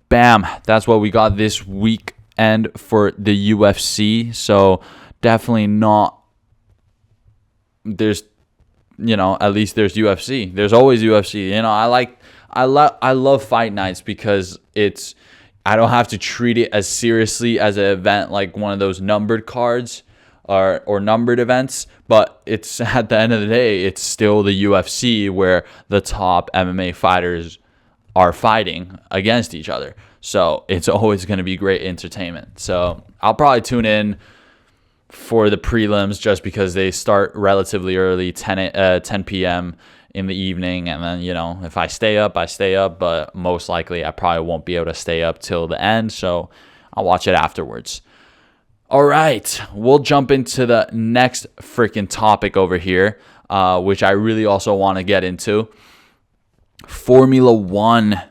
bam, that's what we got this weekend for the UFC. So definitely not, at least there's UFC. There's always UFC. I love fight nights, because I don't have to treat it as seriously as an event like one of those numbered cards or numbered events, but it's, at the end of the day, it's still the UFC, where the top MMA fighters are fighting against each other. So it's always going to be great entertainment. So I'll probably tune in for the prelims, just because they start relatively early, 10 p.m. in the evening. And then, if I stay up, I stay up. But most likely I probably won't be able to stay up till the end. So I'll watch it afterwards. All right. We'll jump into the next freaking topic over here, which I really also want to get into. Formula One,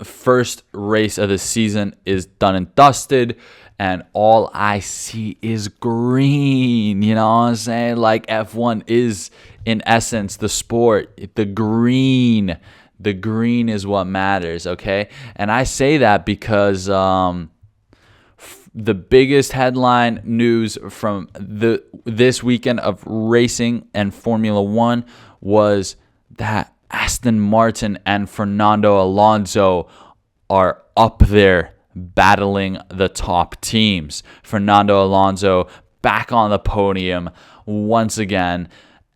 first race of the season is done and dusted, and all I see is green. You know what I'm saying? Like, F1 is, in essence, the sport. The green is what matters, okay? And I say that because The biggest headline news from this weekend of racing and Formula One was that Aston Martin and Fernando Alonso are up there battling the top teams. Fernando Alonso back on the podium once again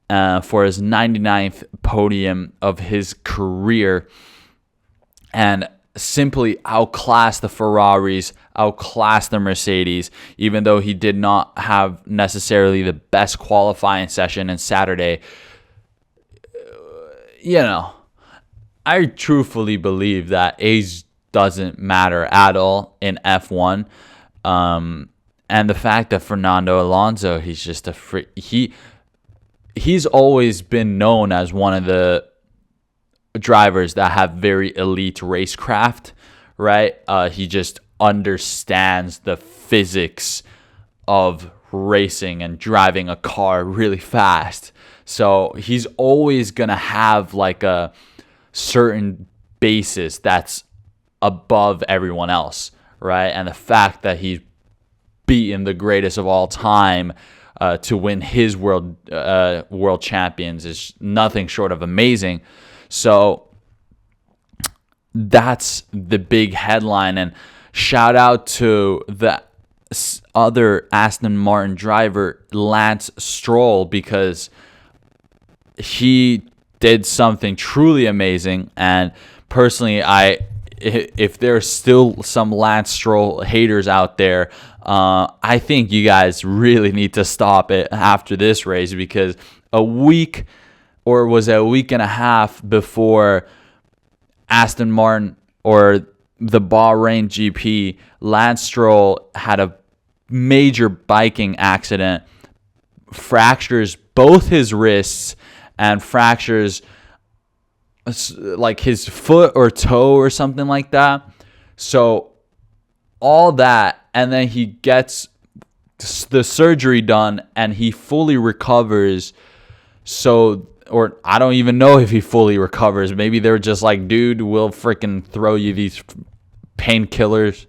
for his 99th podium of his career, and simply outclassed the Ferraris, outclassed the Mercedes, even though he did not have necessarily the best qualifying session on Saturday. I truthfully believe that age doesn't matter at all in F1. And the fact that Fernando Alonso, he's just he's always been known as one of the drivers that have very elite racecraft, right? He just understands the physics of racing and driving a car really fast. So he's always going to have like a certain basis that's above everyone else, right? And the fact that he's beaten the greatest of all time to win his world champions is nothing short of amazing. So that's the big headline. And shout out to the other Aston Martin driver, Lance Stroll, because he did something truly amazing. And personally, if there's still some Lance Stroll haters out there, I think you guys really need to stop it after this race, because a week and a half before Aston Martin or the Bahrain GP, Lance Stroll had a major biking accident, fractures both his wrists and fractures like his foot or toe or something like that. So all that, and then he gets the surgery done and he fully recovers. Or I don't even know if he fully recovers. Maybe they're just like, dude, we'll freaking throw you these painkillers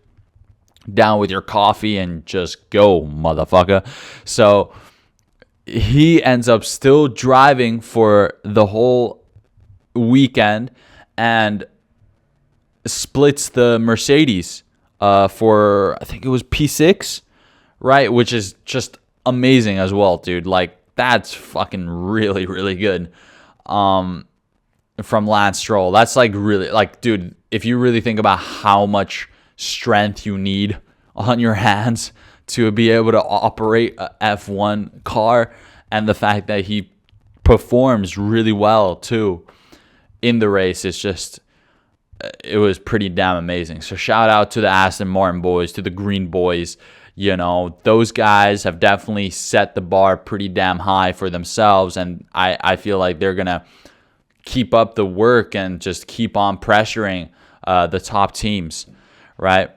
down with your coffee and just go, motherfucker. So he ends up still driving for the whole weekend and splits the Mercedes for, I think it was P6, right? Which is just amazing as well, dude. Like, that's fucking really, really good from Lance Stroll. That's like really, like, dude, if you really think about how much strength you need on your hands to be able to operate a F1 car, and the fact that he performs really well too in the race, it was pretty damn amazing. So shout out to the Aston Martin boys, to the Green boys. Those guys have definitely set the bar pretty damn high for themselves, and I feel like they're going to keep up the work and just keep on pressuring the top teams, right?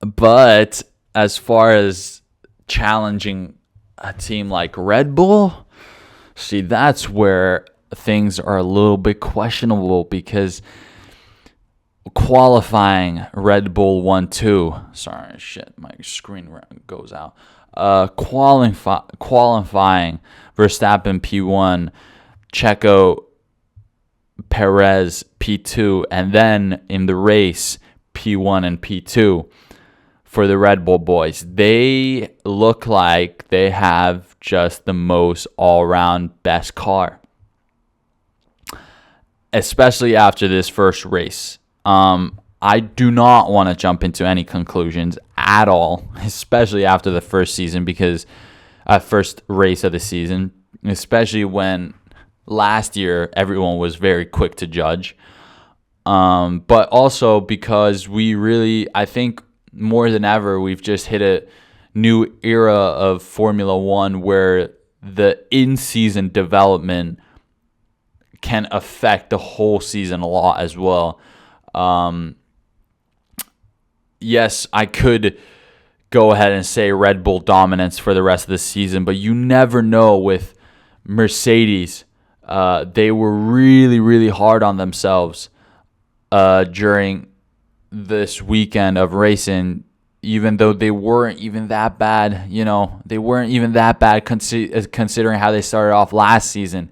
But as far as challenging a team like Red Bull, see, that's where things are a little bit questionable, because qualifying Red Bull 1-2. Sorry, shit, my screen goes out. Qualifying Verstappen P1, Checo Perez P2, and then in the race P1 and P2 for the Red Bull boys. They look like they have just the most all-around best car, especially after this first race. I do not want to jump into any conclusions at all, especially after the first race of the season, especially when last year everyone was very quick to judge. But also because I think more than ever, we've just hit a new era of Formula One where the in-season development can affect the whole season a lot as well. Yes, I could go ahead and say Red Bull dominance for the rest of the season, but you never know with Mercedes. They were really, really hard on themselves during this weekend of racing even though they weren't even that bad. They weren't even that bad considering how they started off last season.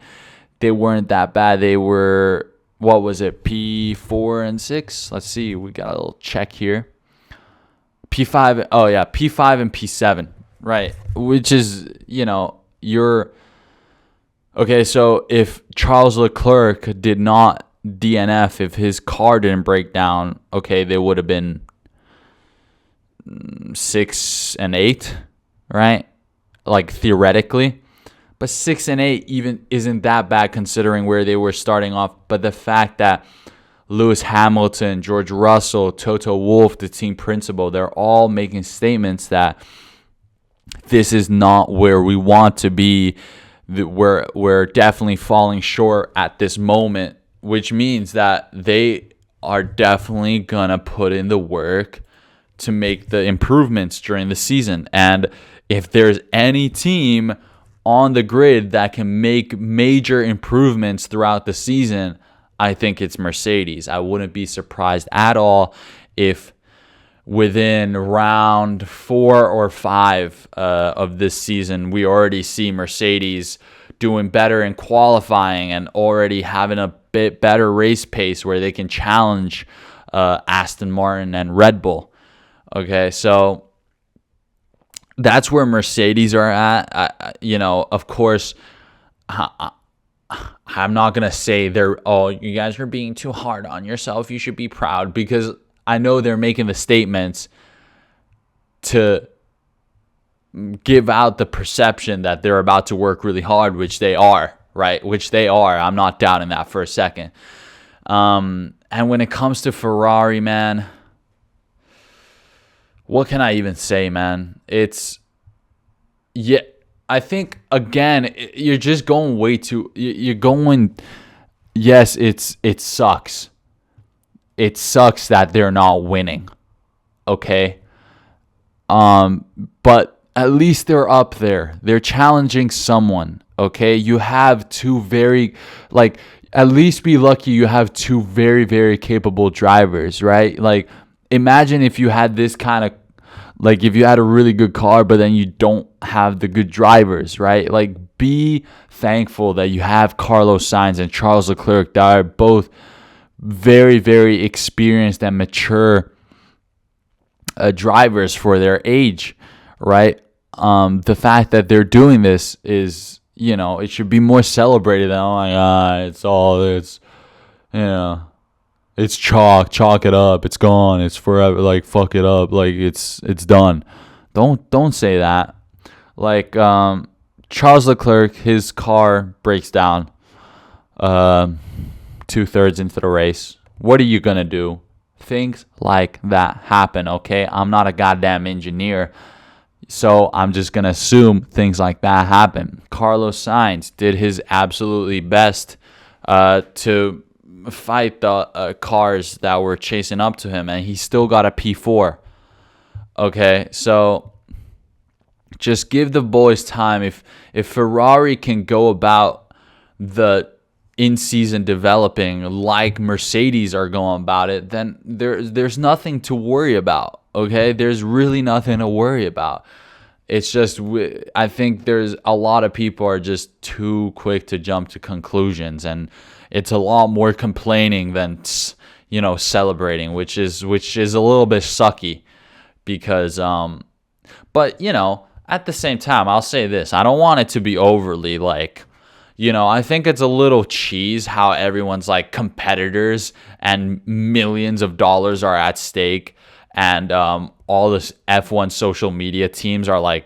They weren't that bad. They were, what was it, P4 and 6? Let's see. We got a little check here. P5. Oh yeah, P5 and P7. Right. Which is, you're okay. So if Charles Leclerc did not DNF, if his car didn't break down, okay, they would have been 6 and 8, right? Like theoretically. But 6 and 8 even isn't that bad considering where they were starting off. But the fact that Lewis Hamilton, George Russell, Toto Wolff, the team principal, they're all making statements that this is not where we want to be. We're definitely falling short at this moment, which means that they are definitely going to put in the work to make the improvements during the season. And if there's any team on the grid that can make major improvements throughout the season, I think it's Mercedes. I wouldn't be surprised at all if within round 4 or 5 of this season, we already see Mercedes doing better in qualifying and already having a bit better race pace where they can challenge Aston Martin and Red Bull. Okay, so that's where Mercedes are at. Of course, I'm not going to say you guys are being too hard on yourself. You should be proud, because I know they're making the statements to give out the perception that they're about to work really hard, which they are, right? Which they are. I'm not doubting that for a second. And when it comes to Ferrari, man, what can I even say, man? I think, again, you're just going way too... You're going... Yes, it sucks. It sucks that they're not winning. Okay? But at least they're up there. They're challenging someone. Okay? You have two very... at least be lucky you have two very, very capable drivers, right? Imagine if you had this kind of... if you had a really good car, but then you don't have the good drivers, right? Be thankful that you have Carlos Sainz and Charles Leclerc that are both very, very experienced and mature drivers for their age, right? The fact that they're doing this is, it should be more celebrated than, oh my God, it's chalk it up, it's gone, it's forever, fuck it up, it's done. Don't say that. Charles Leclerc, his car breaks down 2/3 into the race. What are you gonna do? Things like that happen, okay? I'm not a goddamn engineer, so I'm just gonna assume things like that happen. Carlos Sainz did his absolutely best to fight the cars that were chasing up to him, and he still got a P4. Okay, so just give the boys time. If Ferrari can go about the in-season developing like Mercedes are going about it, then there's nothing to worry about. Okay, there's really nothing to worry about. It's just, I think there's a lot of people are just too quick to jump to conclusions, and it's a lot more complaining than celebrating, which is a little bit sucky, because but at the same time, I'll say this: I don't want it to be overly I think it's a little cheese how everyone's competitors and millions of dollars are at stake, and all this F1 social media teams are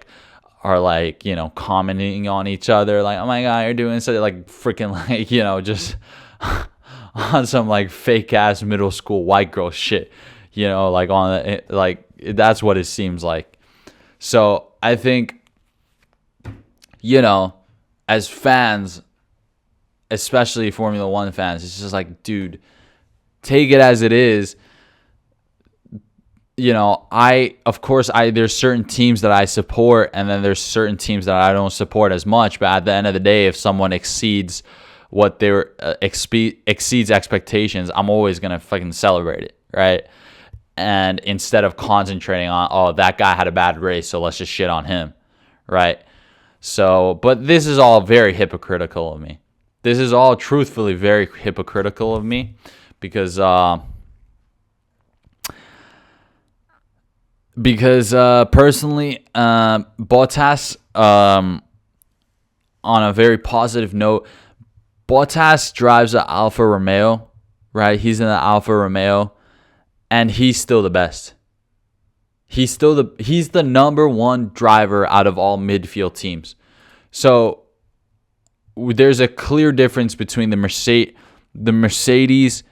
commenting on each other, oh my God, you're doing such freaking just on some fake ass middle school white girl shit, that's what it seems like. So I think as fans, especially Formula One fans, it's just dude, take it as it is. There's certain teams that I support, and then there's certain teams that I don't support as much. But at the end of the day, if someone exceeds what exceeds expectations, I'm always gonna fucking celebrate it, right? and instead of concentrating on, oh, that guy had a bad race, so let's just shit on him, right? So, but this is all very hypocritical of me. This is all truthfully very hypocritical of me because personally, Bottas, on a very positive note, Bottas drives an Alfa Romeo, right? He's in the Alfa Romeo, and he's still the best. He's the number one driver out of all midfield teams. So there's a clear difference between the Mercedes,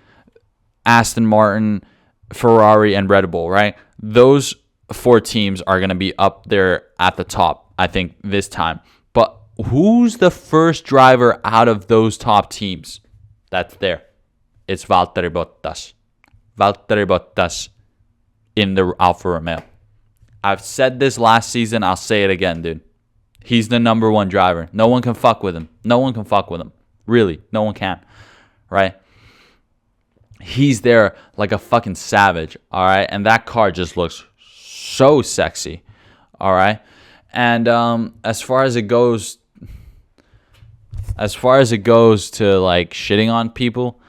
Aston Martin, Ferrari, and Red Bull, right? Those 4 teams are going to be up there at the top, I think, this time. But who's the first driver out of those top teams that's there? It's Valtteri Bottas. Valtteri Bottas in the Alfa Romeo. I've said this last season. I'll say it again, dude. He's the number one driver. No one can fuck with him. No one can fuck with him. Really, no one can. Right? He's there like a fucking savage. All right? And that car just looks so sexy. All right? And as far as it goes to like shitting on people,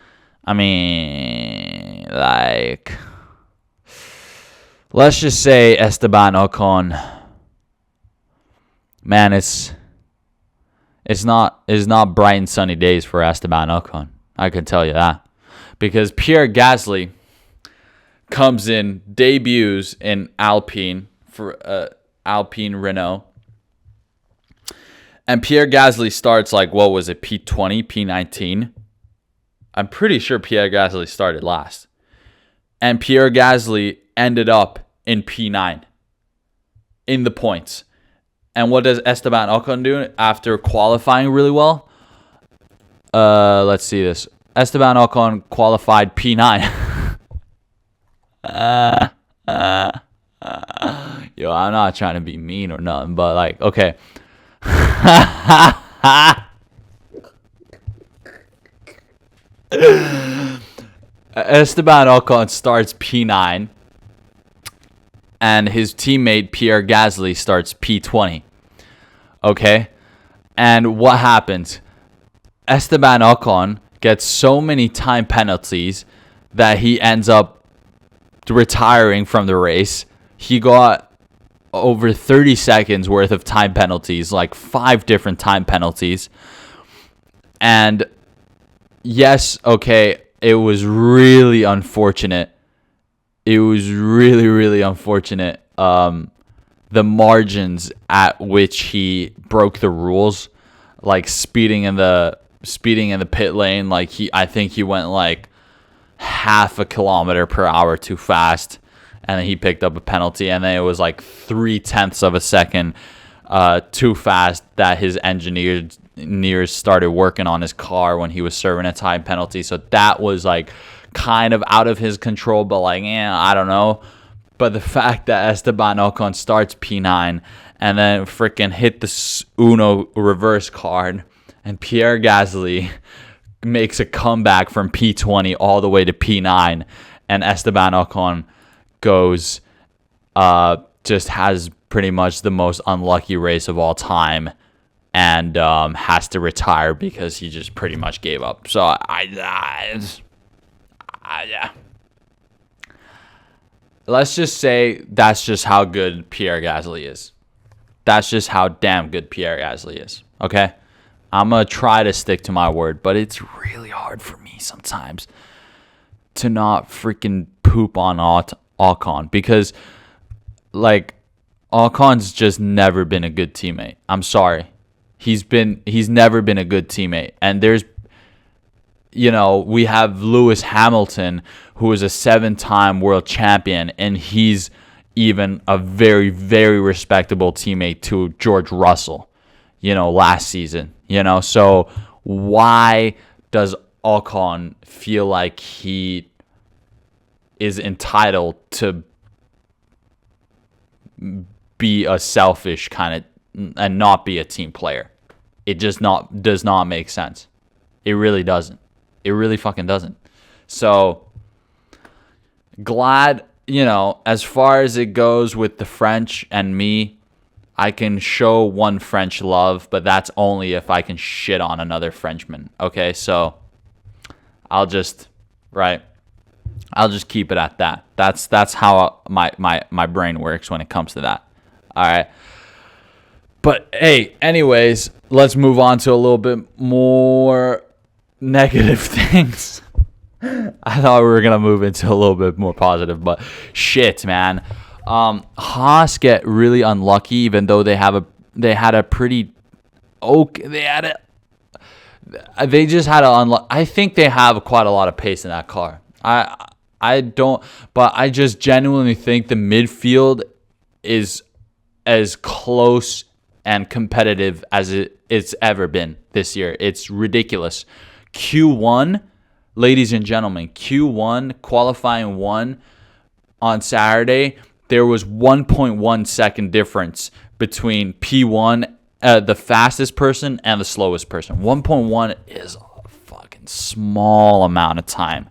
I mean, like, let's just say Esteban Ocon, man, it's not bright and sunny days for Esteban Ocon. I can tell you that. Because Pierre Gasly comes in, debuts in Alpine for Alpine Renault. And Pierre Gasly starts like, what was it, P20, P19? I'm pretty sure Pierre Gasly started last. And Pierre Gasly ended up in P9 in the points. And what does Esteban Ocon do after qualifying really well? Let's see this. Esteban Ocon qualified P9. Yo, I'm not trying to be mean or nothing, but like, okay. Esteban Ocon starts P9, and his teammate Pierre Gasly starts P20. Okay? And what happens? Esteban Ocon gets so many time penalties that he ends up retiring from the race. He got over 30 seconds worth of time penalties, like 5 different time penalties. And yes, okay, it was really unfortunate. It was really, really unfortunate. The margins at which he broke the rules, like speeding in the pit lane, like I think he went like half a kilometer per hour too fast, and then he picked up a penalty, and then it was like 0.3 of a second too fast that his engineers started working on his car when he was serving a time penalty. So that was like kind of out of his control, but like, I don't know. But the fact that Esteban Ocon starts P9 and then freaking hit the Uno reverse card, and Pierre Gasly makes a comeback from P20 all the way to P9, and Esteban Ocon goes, just has pretty much the most unlucky race of all time, and has to retire because he just pretty much gave up. So yeah. Let's just say that's just how good Pierre Gasly is. That's just how damn good Pierre Gasly is. Okay? I'm going to try to stick to my word, but it's really hard for me sometimes to not freaking poop on Ocon, because like Ocon's just never been a good teammate. I'm sorry. He's never been a good teammate. And there's, we have Lewis Hamilton, who is a 7-time world champion, and he's even a very, very respectable teammate to George Russell, last season, So why does Ocon feel like he is entitled to be a selfish kind of and not be a team player? It just does not make sense. It really doesn't. It really fucking doesn't. So glad as far as it goes with the French and me, I can show one French love, but that's only if I can shit on another Frenchman. Okay, so I'll just keep it at that. That's how my brain works when it comes to that. All right. But hey, anyways, let's move on to a little bit more negative things. I thought we were gonna move into a little bit more positive, but shit, man. Haas get really unlucky, even though they had a pretty okay. They just had an unlucky. I think they have quite a lot of pace in that car. I don't, but I just genuinely think the midfield is as close and competitive as it's ever been this year. It's ridiculous. Q1, ladies and gentlemen, Q1 qualifying 1 on Saturday, there was 1.1 second difference between P1, the fastest person, and the slowest person. 1.1 is a fucking small amount of time.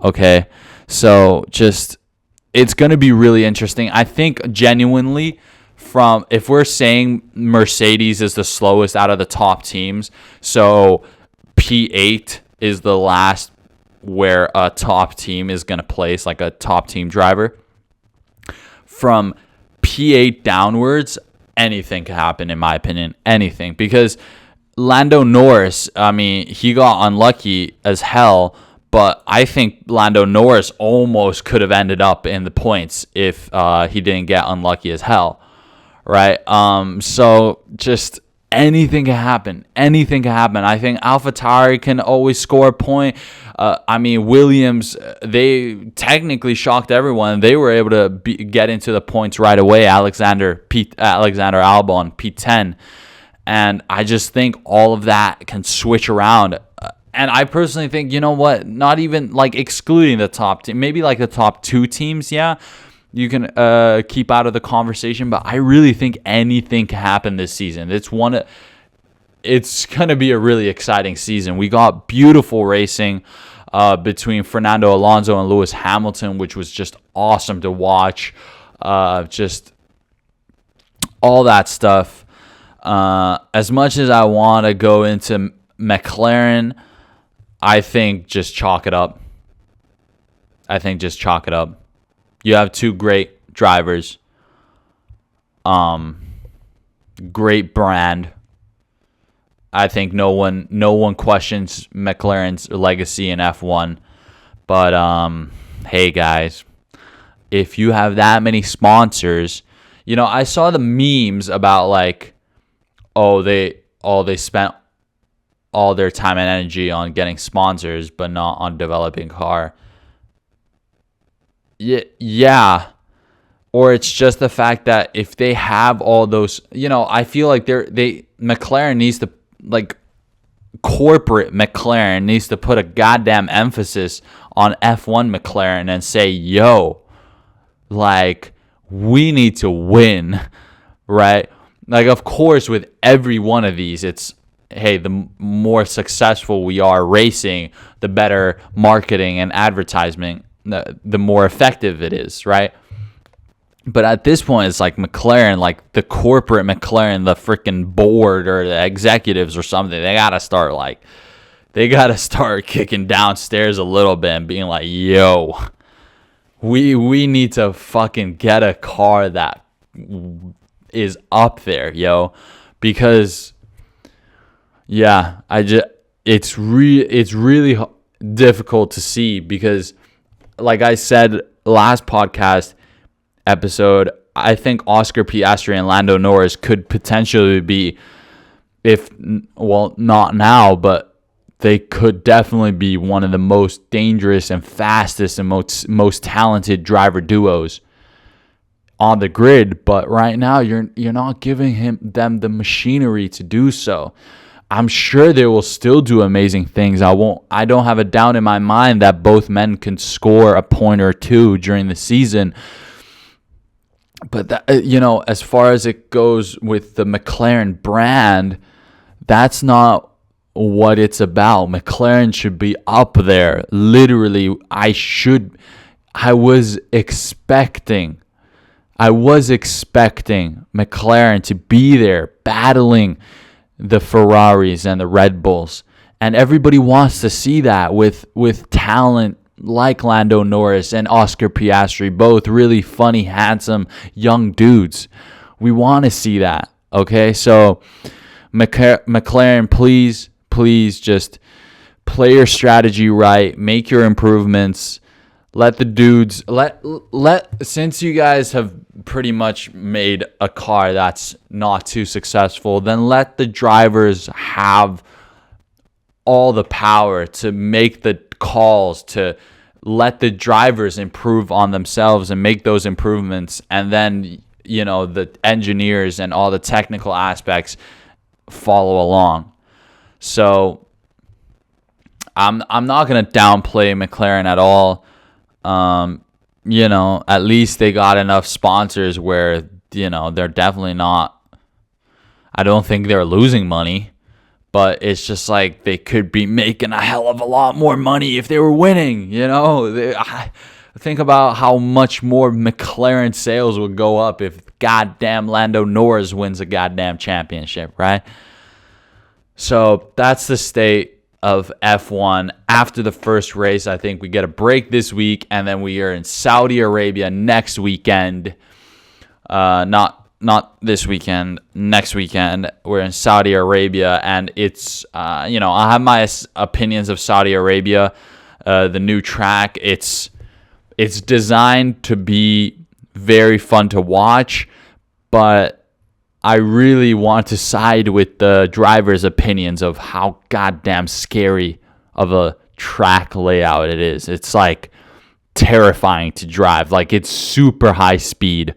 Okay, so it's going to be really interesting. I think genuinely, if we're saying Mercedes is the slowest out of the top teams, so P8 is the last where a top team is going to place, like a top team driver. From P8 downwards, anything can happen, in my opinion. Anything. Because Lando Norris, I mean, he got unlucky as hell, but I think Lando Norris almost could have ended up in the points if he didn't get unlucky as hell. Right? So just anything can happen. Anything can happen. I think AlphaTauri can always score a point. I mean, Williams, they technically shocked everyone. They were able to get into the points right away. Alexander Albon, P10. And I just think all of that can switch around. And I personally think, you know what? Not even like excluding the top team. Maybe like the top 2 teams, yeah. You can keep out of the conversation, but I really think anything can happen this season. It's going to be a really exciting season. We got beautiful racing between Fernando Alonso and Lewis Hamilton, which was just awesome to watch. Just all that stuff. As much as I want to go into McLaren, I think just chalk it up. You have 2 great drivers. Great brand. I think no one questions McLaren's legacy in F1. But hey guys, if you have that many sponsors, I saw the memes about like, they spent all their time and energy on getting sponsors, but not on developing car. Yeah. Or it's just the fact that if they have all those, I feel like McLaren needs to, like, corporate McLaren needs to put a goddamn emphasis on F1 McLaren and say, yo, like, we need to win, right? Like, of course, with every one of these, it's, hey, the more successful we are racing, the better marketing and advertisement, the more effective it is, right? But at this point, it's like McLaren, like the corporate McLaren, the freaking board or the executives or something, they gotta start kicking downstairs a little bit and being like, yo, we need to fucking get a car that is up there, yo. Because yeah, it's really difficult to see, because like I said last podcast episode, I think Oscar Piastri and Lando Norris could potentially be, not now, but they could definitely be one of the most dangerous and fastest and most talented driver duos on the grid. But right now, you're not giving them the machinery to do so. I'm sure they will still do amazing things. I don't have a doubt in my mind that both men can score a point or 2 during the season. But that, as far as it goes with the McLaren brand, that's not what it's about. McLaren should be up there. Literally, I was expecting McLaren to be there battling the Ferraris and the Red Bulls. And everybody wants to see that with talent like Lando Norris and Oscar Piastri, both really funny, handsome, young dudes. We want to see that, okay? So McLaren, please just play your strategy right, make your improvements. Let the dudes since you guys have pretty much made a car that's not too successful, then let the drivers have all the power to make the calls, to let the drivers improve on themselves and make those improvements, and then the engineers and all the technical aspects follow along. So I'm not gonna downplay McLaren at all. At least they got enough sponsors where, they're definitely not, I don't think they're losing money, but it's just like they could be making a hell of a lot more money if they were winning, Think about how much more McLaren sales would go up if goddamn Lando Norris wins a goddamn championship, right? So that's the state of F1 after the first race. I think we get a break this week, and then we are in Saudi Arabia next weekend. Not this weekend, next weekend. We're in Saudi Arabia, and it's I have my opinions of Saudi Arabia. The new track, it's designed to be very fun to watch, but I really want to side with the drivers' opinions of how goddamn scary of a track layout it is. It's like terrifying to drive. Like, it's super high speed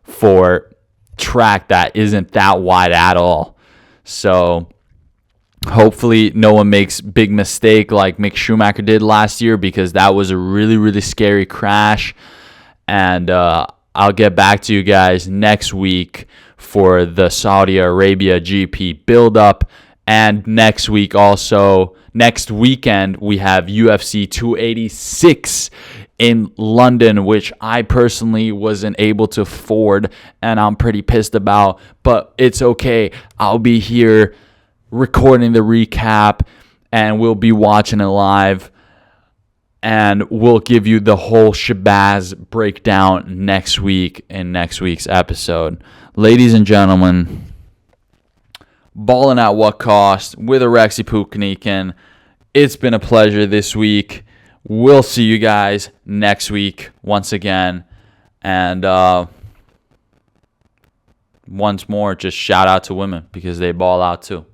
for track that isn't that wide at all. So hopefully no one makes big mistake like Mick Schumacher did last year, because that was a really, really scary crash. And I'll get back to you guys next week for the Saudi Arabia GP build-up. And next weekend, we have UFC 286 in London, which I personally wasn't able to afford, and I'm pretty pissed about. But it's okay. I'll be here recording the recap, and we'll be watching it live. And we'll give you the whole shabazz breakdown next week in next week's episode. Ladies and gentlemen, Ballin' at What Cost with Alexei Pukanikin. It's been a pleasure this week. We'll see you guys next week once again. And once more, just shout out to women because they ball out too.